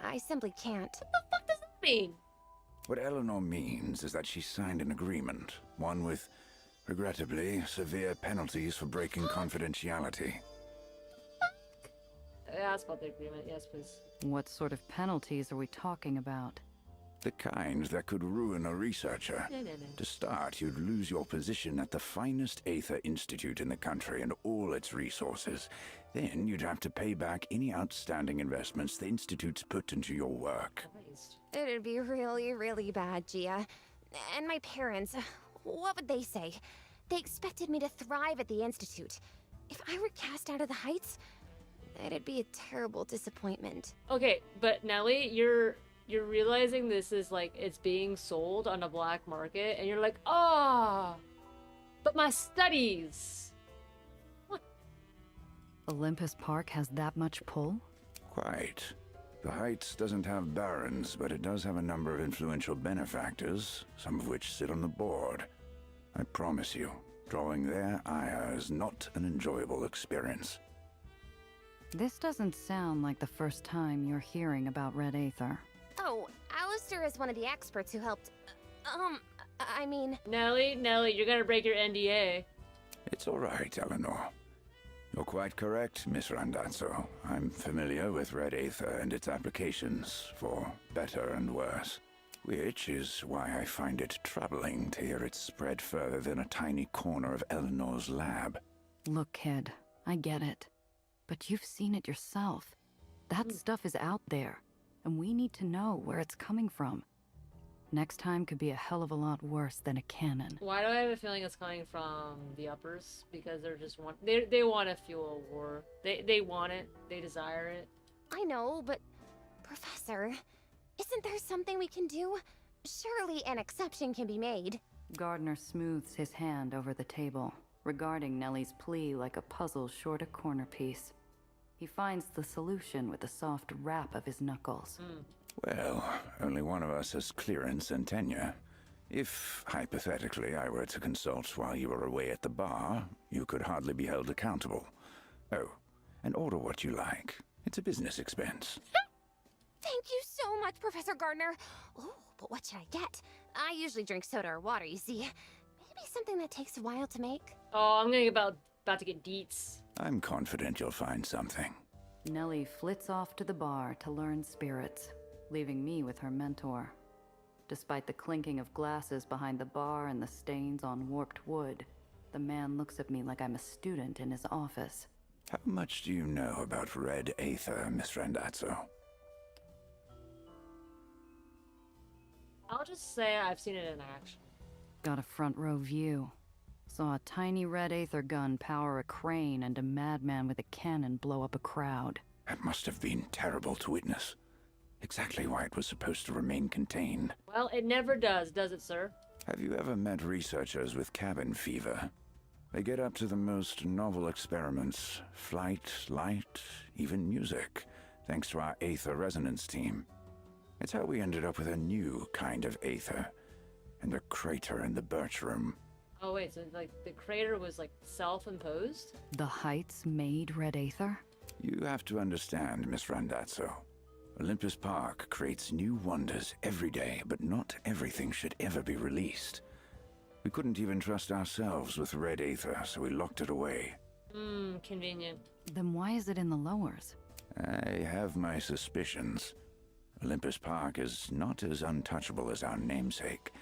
I simply can't. What the fuck does that mean? What Eleanor means is that she signed an agreement, one with, regrettably, severe penalties for breaking confidentiality. Ask about the agreement, yes, please. What sort of penalties are we talking about? The kind that could ruin a researcher. No. To start, you'd lose your position at the finest Aether Institute in the country and all its resources. Then you'd have to pay back any outstanding investments the Institute's put into your work. It'd be really, really bad, Gia. And my parents, what would they say? They expected me to thrive at the Institute. If I were cast out of the Heights, it'd be a terrible disappointment. Okay, but Nellie, you're realizing this is like, it's being sold on a black market, and you're like, but my studies. What? Olympus Park has that much pull? Quite. The Heights doesn't have barons, but it does have a number of influential benefactors, some of which sit on the board. I promise you, drawing their ire is not an enjoyable experience. This doesn't sound like the first time you're hearing about red aether. Oh, Alistair is one of the experts who helped... I mean... Nellie, you're gonna break your NDA. It's all right, Eleanor. You're quite correct, Miss Randazzo. I'm familiar with red aether and its applications, for better and worse. Which is why I find it troubling to hear it spread further than a tiny corner of Eleanor's lab. Look, kid, I get it. But you've seen it yourself. That stuff is out there, and we need to know where it's coming from. Next time could be a hell of a lot worse than a cannon. Why do I have a feeling it's coming from the uppers? Because they're just they want to fuel a war. They want it. They desire it. I know, but... Professor, isn't there something we can do? Surely an exception can be made. Gardner smooths his hand over the table, regarding Nellie's plea like a puzzle short a corner piece. He finds the solution with a soft rap of his knuckles. Well, only one of us has clearance and tenure. If, hypothetically, I were to consult while you were away at the bar, you could hardly be held accountable. Oh, and order what you like. It's a business expense. Thank you so much, Professor Gardner. Oh, but what should I get? I usually drink soda or water, you see. Maybe something that takes a while to make. Oh, I'm gonna get about to get deets. I'm confident you'll find something. Nellie flits off to the bar to learn spirits, leaving me with her mentor. Despite the clinking of glasses behind the bar and the stains on warped wood, the man looks at me like I'm a student in his office. How much do you know about Red Aether, Miss Randazzo? I'll just say I've seen it in action. Got a front row view. Saw a tiny red Aether gun power a crane and a madman with a cannon blow up a crowd. That must have been terrible to witness. Exactly why it was supposed to remain contained. Well, it never does it, sir? Have you ever met researchers with cabin fever? They get up to the most novel experiments. Flight, light, even music. Thanks to our Aether resonance team. It's how we ended up with a new kind of Aether. And a crater in the birch room. Oh wait, so like the crater was like self-imposed? The Heights made Red Aether? You have to understand, Miss Randazzo. Olympus Park creates new wonders every day, but not everything should ever be released. We couldn't even trust ourselves with Red Aether, so we locked it away. Convenient. Then why is it in the lowers? I have my suspicions. Olympus Park is not as untouchable as our namesake.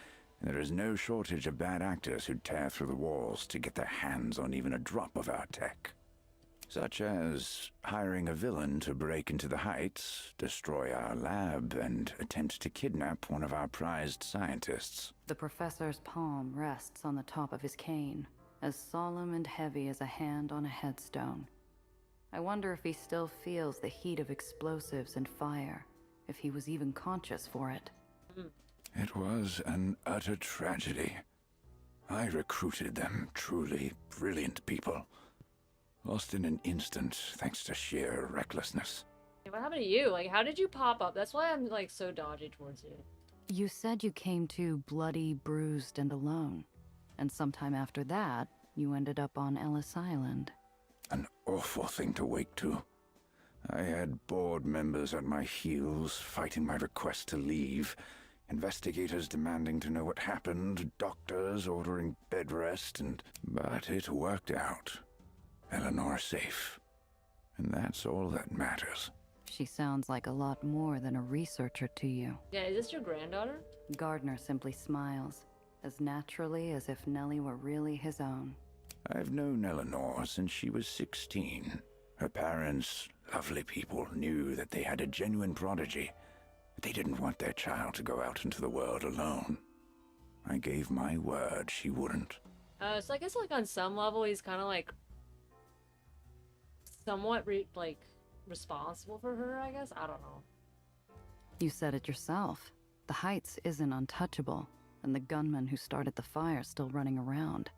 There is no shortage of bad actors who'd tear through the walls to get their hands on even a drop of our tech. Such as hiring a villain to break into the Heights, destroy our lab, and attempt to kidnap one of our prized scientists. The professor's palm rests on the top of his cane, as solemn and heavy as a hand on a headstone. I wonder if he still feels the heat of explosives and fire, if he was even conscious for it. It was an utter tragedy. I recruited them, truly brilliant people. Lost in an instant, thanks to sheer recklessness. What happened to you? Like, how did you pop up? That's why I'm, like, so dodgy towards you. You said you came to bloody, bruised, and alone. And sometime after that, you ended up on Ellis Island. An awful thing to wake to. I had board members at my heels, fighting my request to leave. Investigators demanding to know what happened, doctors ordering bed rest, but it worked out. Eleanor safe. And that's all that matters. She sounds like a lot more than a researcher to you. Yeah, is this your granddaughter? Gardner simply smiles, as naturally as if Nellie were really his own. I've known Eleanor since she was 16. Her parents, lovely people, knew that they had a genuine prodigy. They didn't want their child to go out into the world alone. I gave my word she wouldn't. So I guess, like, on some level, he's kind of, like, somewhat, responsible for her, I guess? I don't know. You said it yourself. The Heights isn't untouchable, and the gunman who started the fire still running around.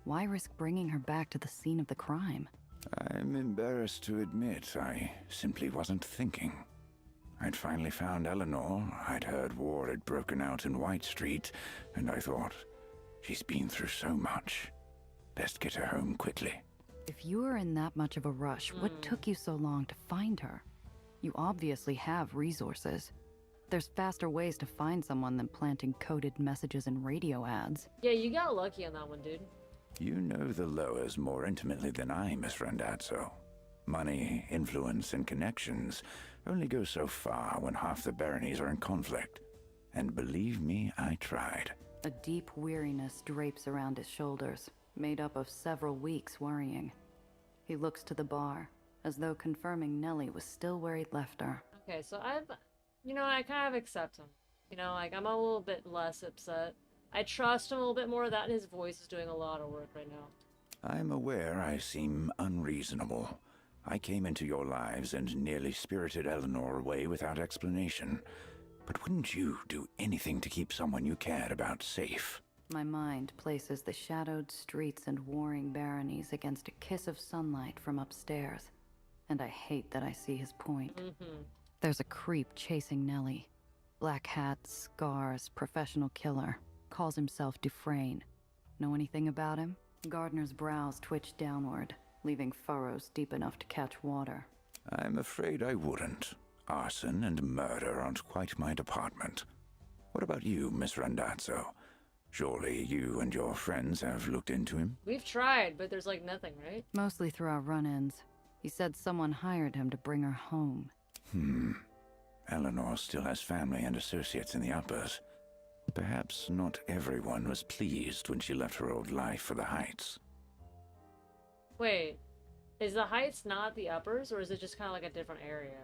Why risk bringing her back to the scene of the crime? I'm embarrassed to admit I simply wasn't thinking. I'd finally found Eleanor. I'd heard war had broken out in White Street, and I thought, she's been through so much. Best get her home quickly. If you were in that much of a rush, what took you so long to find her? You obviously have resources. There's faster ways to find someone than planting coded messages in radio ads. Yeah, you got lucky on that one, dude. You know the Lowers more intimately than I, Miss Randazzo. Money, influence, and connections only go so far when half the baronies are in conflict. And believe me, I tried. A deep weariness drapes around his shoulders, made up of several weeks worrying. He looks to the bar, as though confirming Nellie was still where he'd left her. Okay, so I kind of accept him. I'm a little bit less upset. I trust him a little bit more. That and his voice is doing a lot of work right now. I'm aware I seem unreasonable. I came into your lives and nearly spirited Eleanor away without explanation. But wouldn't you do anything to keep someone you cared about safe? My mind places the shadowed streets and warring baronies against a kiss of sunlight from upstairs, and I hate that I see his point. There's a creep chasing Nellie. Black hat, scars, professional killer. Calls himself Dufresne. Know anything about him? Gardner's brows twitch downward, leaving furrows deep enough to catch water. I'm afraid I wouldn't. Arson and murder aren't quite my department. What about you, Miss Randazzo? Surely you and your friends have looked into him? We've tried, but there's like nothing, right? Mostly through our run-ins. He said someone hired him to bring her home. Eleanor still has family and associates in the uppers. Perhaps not everyone was pleased when she left her old life for the Heights. Wait, is the Heights not the uppers, or is it just kind of like a different area?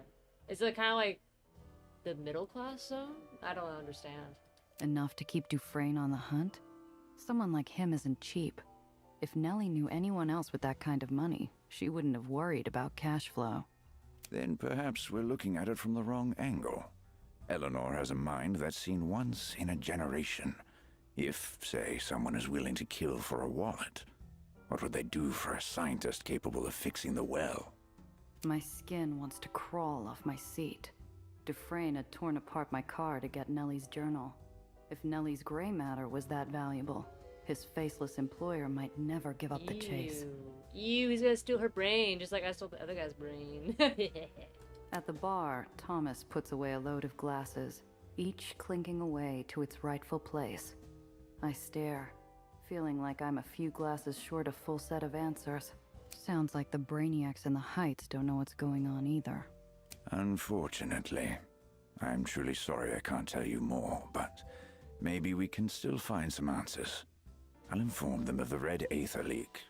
Is it kind of like the middle class zone? I don't understand. Enough to keep Dufresne on the hunt? Someone like him isn't cheap. If Nellie knew anyone else with that kind of money, she wouldn't have worried about cash flow. Then perhaps we're looking at it from the wrong angle. Eleanor has a mind that's seen once in a generation. If, say, someone is willing to kill for a wallet, what would they do for a scientist capable of fixing the well? My skin wants to crawl off my seat. Dufresne had torn apart my car to get Nellie's journal. If Nellie's gray matter was that valuable, his faceless employer might never give up the chase. Ew, he's gonna steal her brain, just like I stole the other guy's brain. At the bar, Thomas puts away a load of glasses, each clinking away to its rightful place. I stare, feeling like I'm a few glasses short a full set of answers. Sounds like the brainiacs in the Heights don't know what's going on either. Unfortunately. I'm truly sorry I can't tell you more, but maybe we can still find some answers. I'll inform them of the red Aether leak.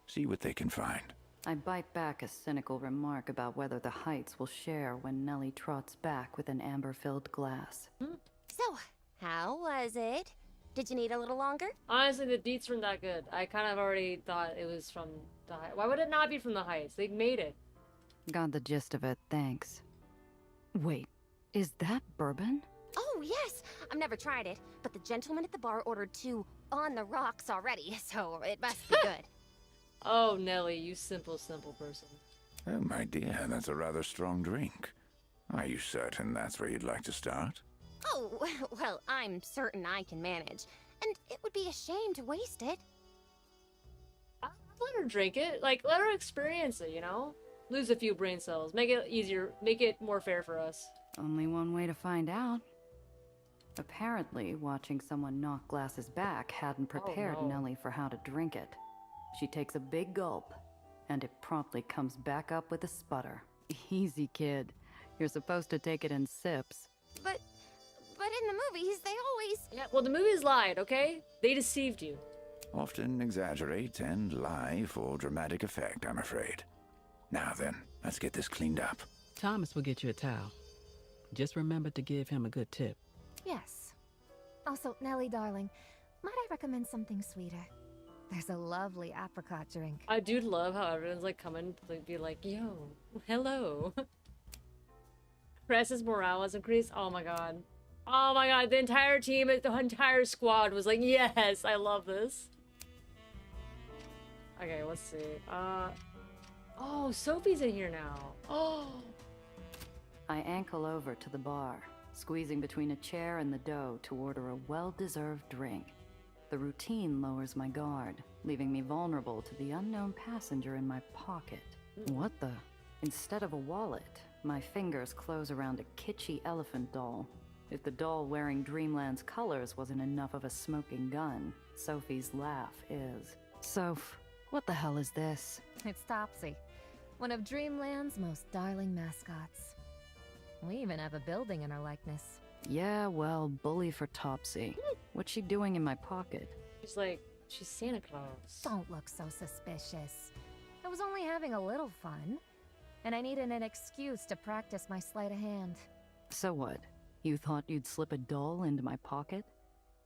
See what they can find. I bite back a cynical remark about whether the Heights will share when Nellie trots back with an amber-filled glass. So, how was it? Did you need a little longer? Honestly, the deets weren't that good. I kind of already thought it was from the Heights. Why would it not be from the Heights? They made it. Got the gist of it, thanks. Wait, is that bourbon? Oh, yes! I've never tried it, but the gentleman at the bar ordered 2 on the rocks already, so it must be good. Oh, Nellie, you simple, simple person. Oh, my dear, that's a rather strong drink. Are you certain that's where you'd like to start? Oh, well, I'm certain I can manage, and it would be a shame to waste it. Let her drink it. Like, let her experience it, you know? Lose a few brain cells. Make it easier. Make it more fair for us. Only one way to find out. Apparently, watching someone knock glasses back hadn't prepared Nellie for how to drink it. She takes a big gulp, and it promptly comes back up with a sputter. Easy, kid. You're supposed to take it in sips. But in the movies, they always... Yeah, well, the movies lied, okay? They deceived you. Often exaggerate and lie for dramatic effect, I'm afraid. Now then, let's get this cleaned up. Thomas will get you a towel. Just remember to give him a good tip. Yes. Also, Nellie, darling, might I recommend something sweeter? There's a lovely apricot drink. I do love how everyone's like coming to be like, yo, hello. Press's morale was increased. Oh my god. Oh my god, the entire team, the entire squad was like, yes, I love this. Okay, let's see. Oh, Sophie's in here now. Oh. I ankle over to the bar, squeezing between a chair and the dough to order a well-deserved drink. The routine lowers my guard, leaving me vulnerable to the unknown passenger in my pocket. What the? Instead of a wallet, my fingers close around a kitschy elephant doll. If the doll wearing Dreamland's colors wasn't enough of a smoking gun, Sophie's laugh is. Soph, what the hell is this? It's Topsy, one of Dreamland's most darling mascots. We even have a building in her likeness. Yeah, well, bully for Topsy. What's she doing in my pocket? She's like, she's Santa Claus. Don't look so suspicious. I was only having a little fun, and I needed an excuse to practice my sleight of hand. So what? You thought you'd slip a doll into my pocket?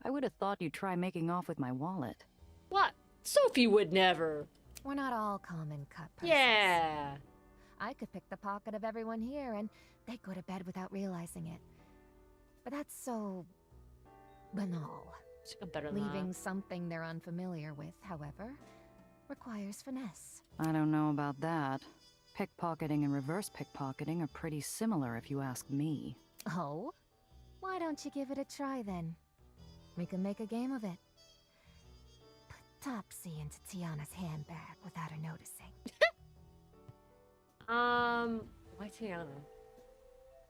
I would have thought you'd try making off with my wallet. What? Sophie would never. We're not all common cut persons. Yeah. I could pick the pocket of everyone here, and they'd go to bed without realizing it. But that's so banal. Better than Leaving that. something they're unfamiliar with, however, requires finesse. I don't know about that. Pickpocketing and reverse pickpocketing are pretty similar if you ask me. Oh? Why don't you give it a try then? We can make a game of it. Put Topsy into Tiana's handbag without her noticing. Why Tiana?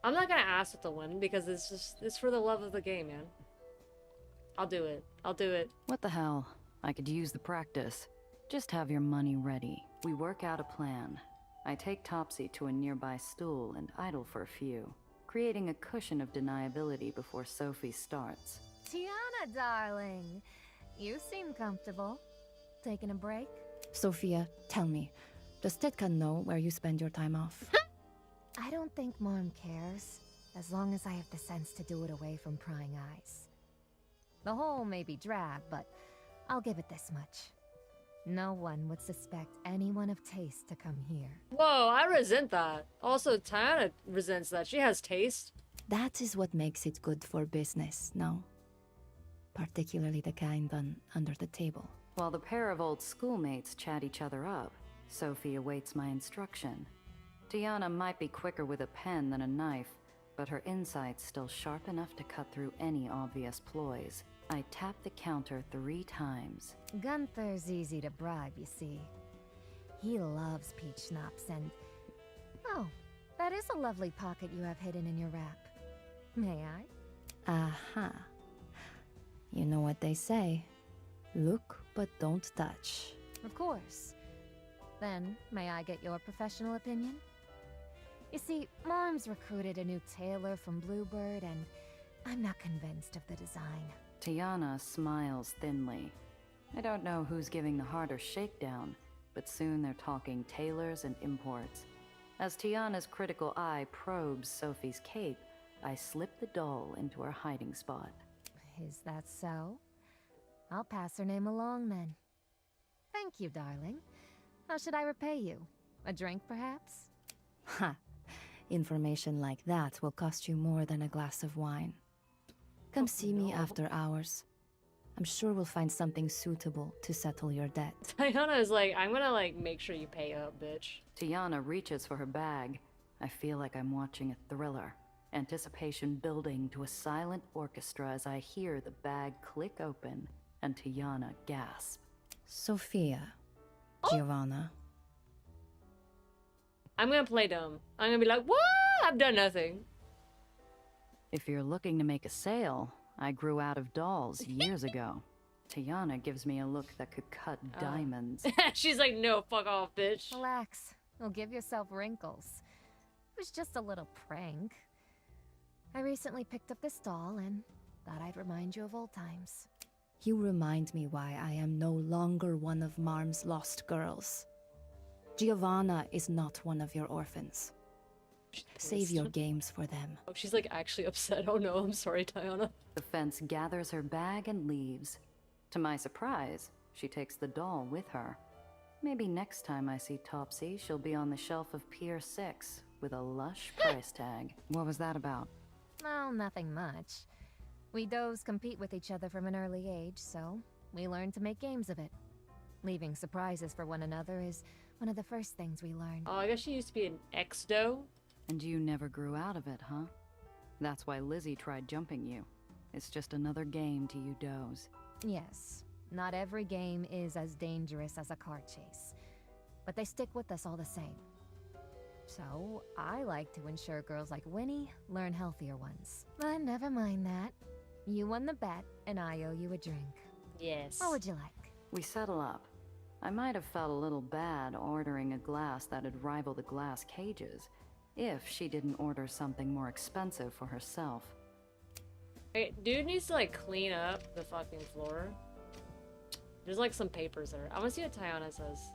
I'm not gonna ask it to win because it's for the love of the game, man. I'll do it. I'll do it. What the hell? I could use the practice. Just have your money ready. We work out a plan. I take Topsy to a nearby stool and idle for a few, creating a cushion of deniability before Sophie starts. Tiana, darling. You seem comfortable. Taking a break? Sophia, tell me, does Tetka know where you spend your time off? I don't think Mom cares, as long as I have the sense to do it away from prying eyes. The whole may be drab, but I'll give it this much. No one would suspect anyone of taste to come here. Whoa, I resent that. Also, Tiana resents that. She has taste. That is what makes it good for business, no? Particularly the kind done under the table. While the pair of old schoolmates chat each other up, Sophie awaits my instruction. Tiana might be quicker with a pen than a knife, but her insight's still sharp enough to cut through any obvious ploys. I tap the counter 3 times. Gunther's easy to bribe, you see. He loves peach schnapps and... Oh, that is a lovely pocket you have hidden in your wrap. May I? Aha. You know what they say. Look, but don't touch. Of course. Then, may I get your professional opinion? You see, Mom's recruited a new tailor from Bluebird, and I'm not convinced of the design. Tiana smiles thinly. I don't know who's giving the harder shakedown, but soon they're talking tailors and imports. As Tiana's critical eye probes Sophie's cape, I slip the doll into her hiding spot. Is that so? I'll pass her name along then. Thank you, darling. How should I repay you? A drink, perhaps? Ha! Information like that will cost you more than a glass of wine. Come see me after hours. I'm sure we'll find something suitable to settle your debt. Tiana is like, I'm gonna like make sure you pay up, bitch. Tiana reaches for her bag. I feel like I'm watching a thriller. Anticipation building to a silent orchestra as I hear the bag click open and Tiana gasp. Sophia. Giovanna. I'm gonna play dumb. I'm gonna be like, what? I've done nothing. If you're looking to make a sale, I grew out of dolls years ago. Tiana gives me a look that could cut diamonds. She's like, no, fuck off, bitch. Relax. You'll give yourself wrinkles. It was just a little prank. I recently picked up this doll and thought I'd remind you of old times. You remind me why I am no longer one of Marm's lost girls. Giovanna is not one of your orphans. Save your games for them. Oh, she's like actually upset. Oh no, I'm sorry, Tiana. The fence gathers her bag and leaves. To my surprise, she takes the doll with her. Maybe next time I see Topsy, she'll be on the shelf of Pier 6 with a lush price tag. What was that about? Well, nothing much. We does compete with each other from an early age, so we learned to make games of it. Leaving surprises for one another is one of the first things we learn. Oh, I guess she used to be an ex-doe. And you never grew out of it, huh? That's why Lizzie tried jumping you. It's just another game to you does. Yes, not every game is as dangerous as a car chase, but they stick with us all the same. So, I like to ensure girls like Winnie learn healthier ones. But never mind that. You won the bet, and I owe you a drink. Yes. What would you like? We settle up. I might have felt a little bad ordering a glass that'd rival the glass cages, if she didn't order something more expensive for herself. Hey, dude needs to like clean up the fucking floor. There's like some papers there. I want to see what Tiana says.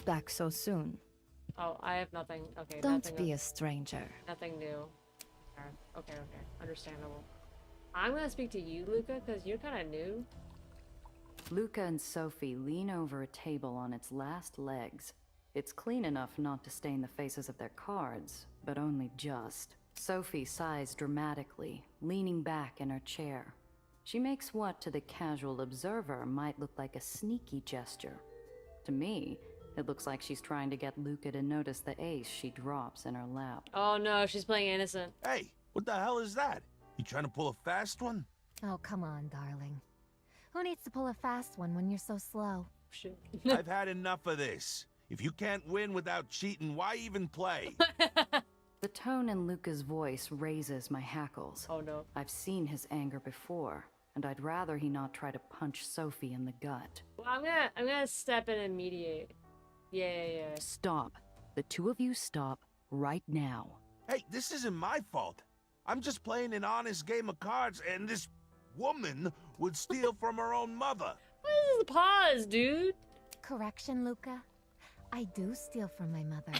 Back so soon. Oh, I have nothing. Okay, Don't nothing be a stranger. Nothing new. Okay, understandable. I'm gonna speak to you, Luca, because you're kind of new. Luca and Sophie lean over a table on its last legs. It's clean enough not to stain the faces of their cards, but only just. Sophie sighs dramatically, leaning back in her chair. She makes what, to the casual observer, might look like a sneaky gesture. To me, it looks like she's trying to get Luca to notice the ace she drops in her lap. Oh no, she's playing innocent. Hey, what the hell is that? You trying to pull a fast one? Oh, come on, darling. Who needs to pull a fast one when you're so slow? Shit. I've had enough of this. If you can't win without cheating, why even play? The tone in Luca's voice raises my hackles. Oh no. I've seen his anger before, and I'd rather he not try to punch Sophie in the gut. Well, I'm gonna step in and mediate. Yeah. Stop. The two of you stop right now. Hey, this isn't my fault. I'm just playing an honest game of cards, and this woman would steal from her own mother. What is this pause, dude? Correction, Luca. I do steal from my mother.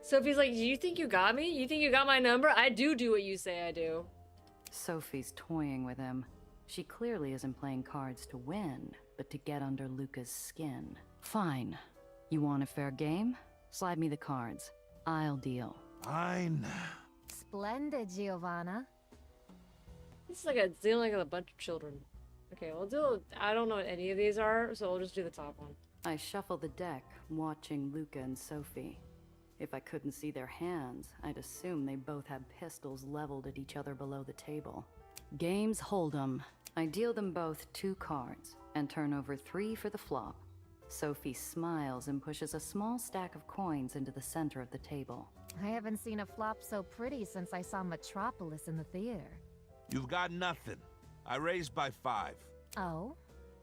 Sophie's like, do you think you got me? You think you got my number? I do what you say I do. Sophie's toying with him. She clearly isn't playing cards to win, but to get under Luca's skin. Fine. You want a fair game? Slide me the cards. I'll deal. Fine. Splendid, Giovanna. This is like dealing with a bunch of children. Okay, we'll do. I don't know what any of these are, so we'll just do the top one. I shuffle the deck, watching Luca and Sophie. If I couldn't see their hands, I'd assume they both had pistols leveled at each other below the table. Games Hold'em. I deal them both 2 cards, and turn over 3 for the flop. Sophie smiles and pushes a small stack of coins into the center of the table. I haven't seen a flop so pretty since I saw Metropolis in the theater. You've got nothing. I raised by 5. Oh?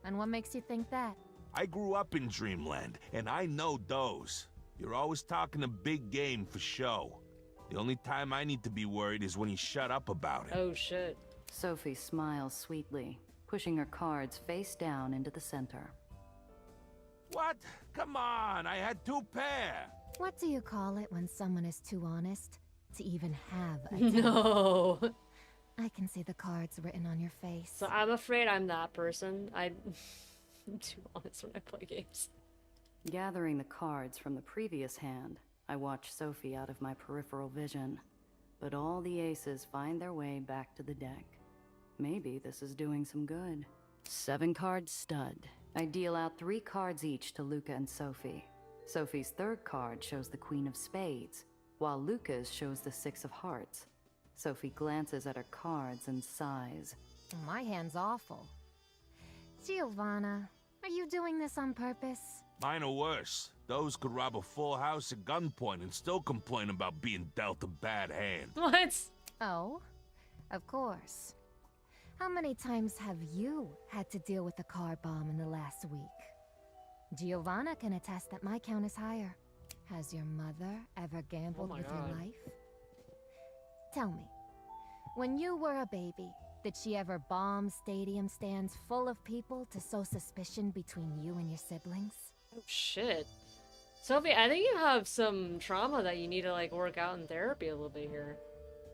And what makes you think that? I grew up in Dreamland, and I know those. You're always talking a big game for show. The only time I need to be worried is when you shut up about it. Oh, shit. Sophie smiles sweetly, pushing her cards face down into the center. What? Come on, I had 2 pair. What do you call it when someone is too honest to even have a No. I can see the cards written on your face. So I'm afraid I'm that person. I'm too honest when I play games. Gathering the cards from the previous hand, I watch Sophie out of my peripheral vision. But all the aces find their way back to the deck. Maybe this is doing some good. 7-card stud. I deal out 3 cards each to Luca and Sophie. Sophie's 3rd card shows the Queen of Spades, while Luca's shows the 6 of Hearts. Sophie glances at her cards and sighs. My hand's awful. Giovanna, are you doing this on purpose? Mine are worse. Those could rob a full house at gunpoint and still complain about being dealt a bad hand. What? Oh, of course. How many times have you had to deal with a car bomb in the last week? Giovanna can attest that my count is higher. Has your mother ever gambled with your life? Tell me, when you were a baby, did she ever bomb stadium stands full of people to sow suspicion between you and your siblings? Oh, shit. Sophie, I think you have some trauma that you need to, like, work out in therapy a little bit here.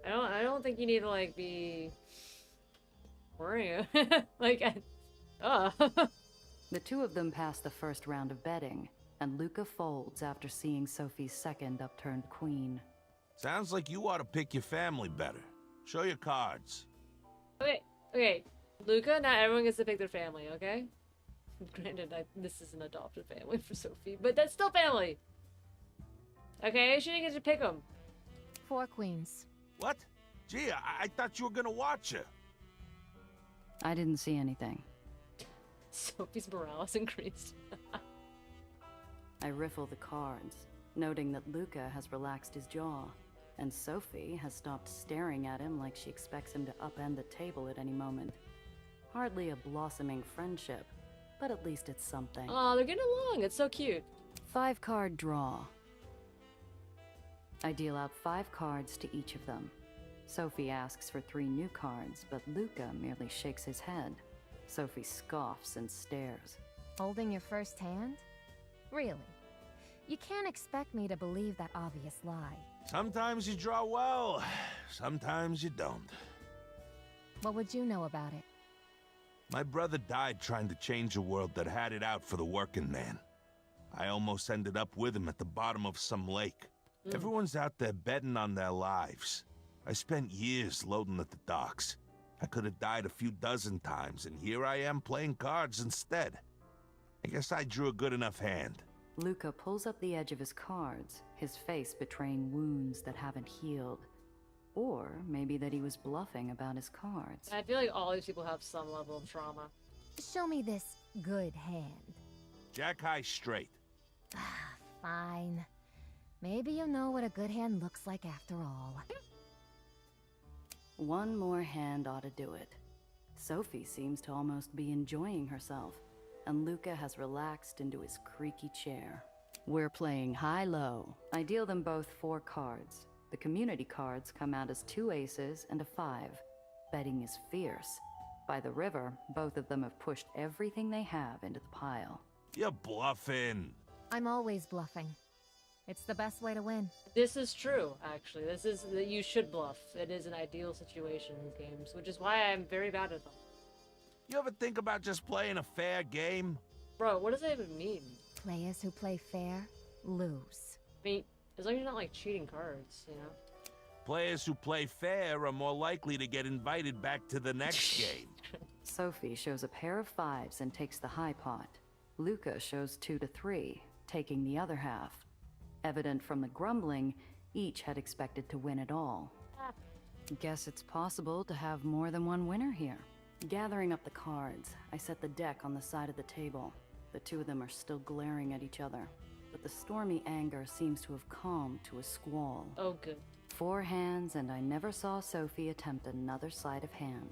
I don't think you need to, like, be worrying. Like, The 2 of them pass the first round of betting, and Luca folds after seeing Sophie's 2nd upturned queen. Sounds like you ought to pick your family better. Show your cards. Okay. Luca, not everyone gets to pick their family, okay? Granted, this is an adopted family for Sophie, but that's still family. Okay, she didn't get to pick them. 4 queens. What? Gee, I thought you were gonna watch her. I didn't see anything. Sophie's morale has increased. I riffle the cards, noting that Luca has relaxed his jaw, and Sophie has stopped staring at him like she expects him to upend the table at any moment. Hardly a blossoming friendship, but at least it's something. Oh, they're getting along. It's so cute. 5-card draw. I deal out 5 cards to each of them. Sophie asks for 3 new cards, but Luca merely shakes his head. Sophie scoffs and stares. Holding your first hand? Really? You can't expect me to believe that obvious lie. Sometimes you draw well, sometimes you don't. What would you know about it? My brother died trying to change a world that had it out for the working man. I almost ended up with him at the bottom of some lake. Everyone's out there betting on their lives. I spent years loading at the docks. I could have died a few dozen times, and here I am playing cards instead. I guess I drew a good enough hand. Luca pulls up the edge of his cards, his face betraying wounds that haven't healed. Or maybe that he was bluffing about his cards. I feel like all these people have some level of trauma. Show me this good hand. Jack high straight. Fine. Maybe you know what a good hand looks like after all. One more hand ought to do it. Sophie seems to almost be enjoying herself, and Luca has relaxed into his creaky chair. We're playing high-low. I deal them both 4 cards. The community cards come out as 2 aces and a 5. Betting is fierce. By the river, both of them have pushed everything they have into the pile. You're bluffing. I'm always bluffing. It's the best way to win. This is true, actually. This is that you should bluff. It is an ideal situation in these games, which is why I'm very bad at them. You ever think about just playing a fair game? Bro, what does that even mean? Players who play fair lose. I mean, as long as you're not like cheating cards, you know? Players who play fair are more likely to get invited back to the next game. Sophie shows a pair of 5s and takes the high pot. Luca shows 2 to 3, taking the other half. Evident from the grumbling, each had expected to win it all. Guess it's possible to have more than one winner here. Gathering up the cards, I set the deck on the side of the table. The 2 of them are still glaring at each other, but the stormy anger seems to have calmed to a squall. Oh, good. 4 hands, and I never saw Sophie attempt another sleight of hand.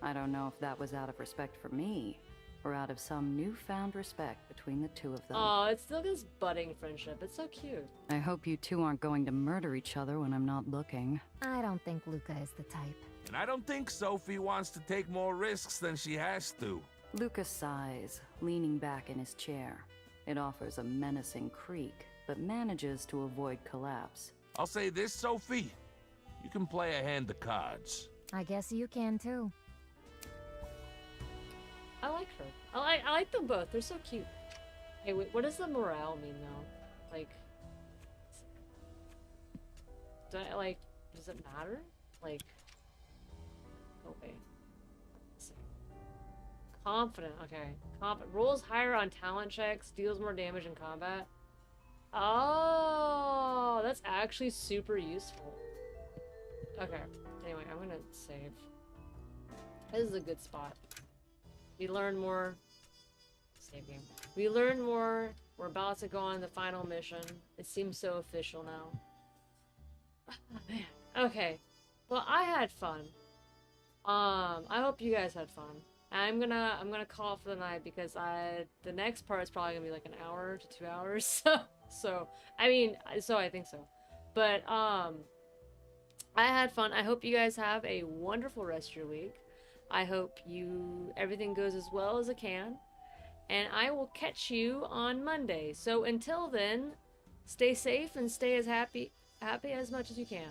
I don't know if that was out of respect for me, or out of some newfound respect between the 2 of them. Oh, it's still this budding friendship. It's so cute. I hope you 2 aren't going to murder each other when I'm not looking. I don't think Luca is the type. And I don't think Sophie wants to take more risks than she has to. Luca sighs, leaning back in his chair. It offers a menacing creak, but manages to avoid collapse. I'll say this, Sophie. You can play a hand of cards. I guess you can too. I like her. I like them both. They're so cute. Hey, wait, what does the morale mean though? Like, does it matter? Like, oh wait. Let's see. Confident. Okay. Confident. Rolls higher on talent checks. Deals more damage in combat. Oh, that's actually super useful. Okay. Anyway, I'm gonna save. This is a good spot. We learn more. Save game. We learn more. We're about to go on the final mission. It seems so official now. Oh, man. Okay. Well, I had fun. I hope you guys had fun. I'm gonna call it for the night because the next part is probably gonna be like an hour to 2 hours. So I think so. But I had fun. I hope you guys have a wonderful rest of your week. I hope everything goes as well as it can. And I will catch you on Monday. So until then, stay safe and stay as happy as much as you can.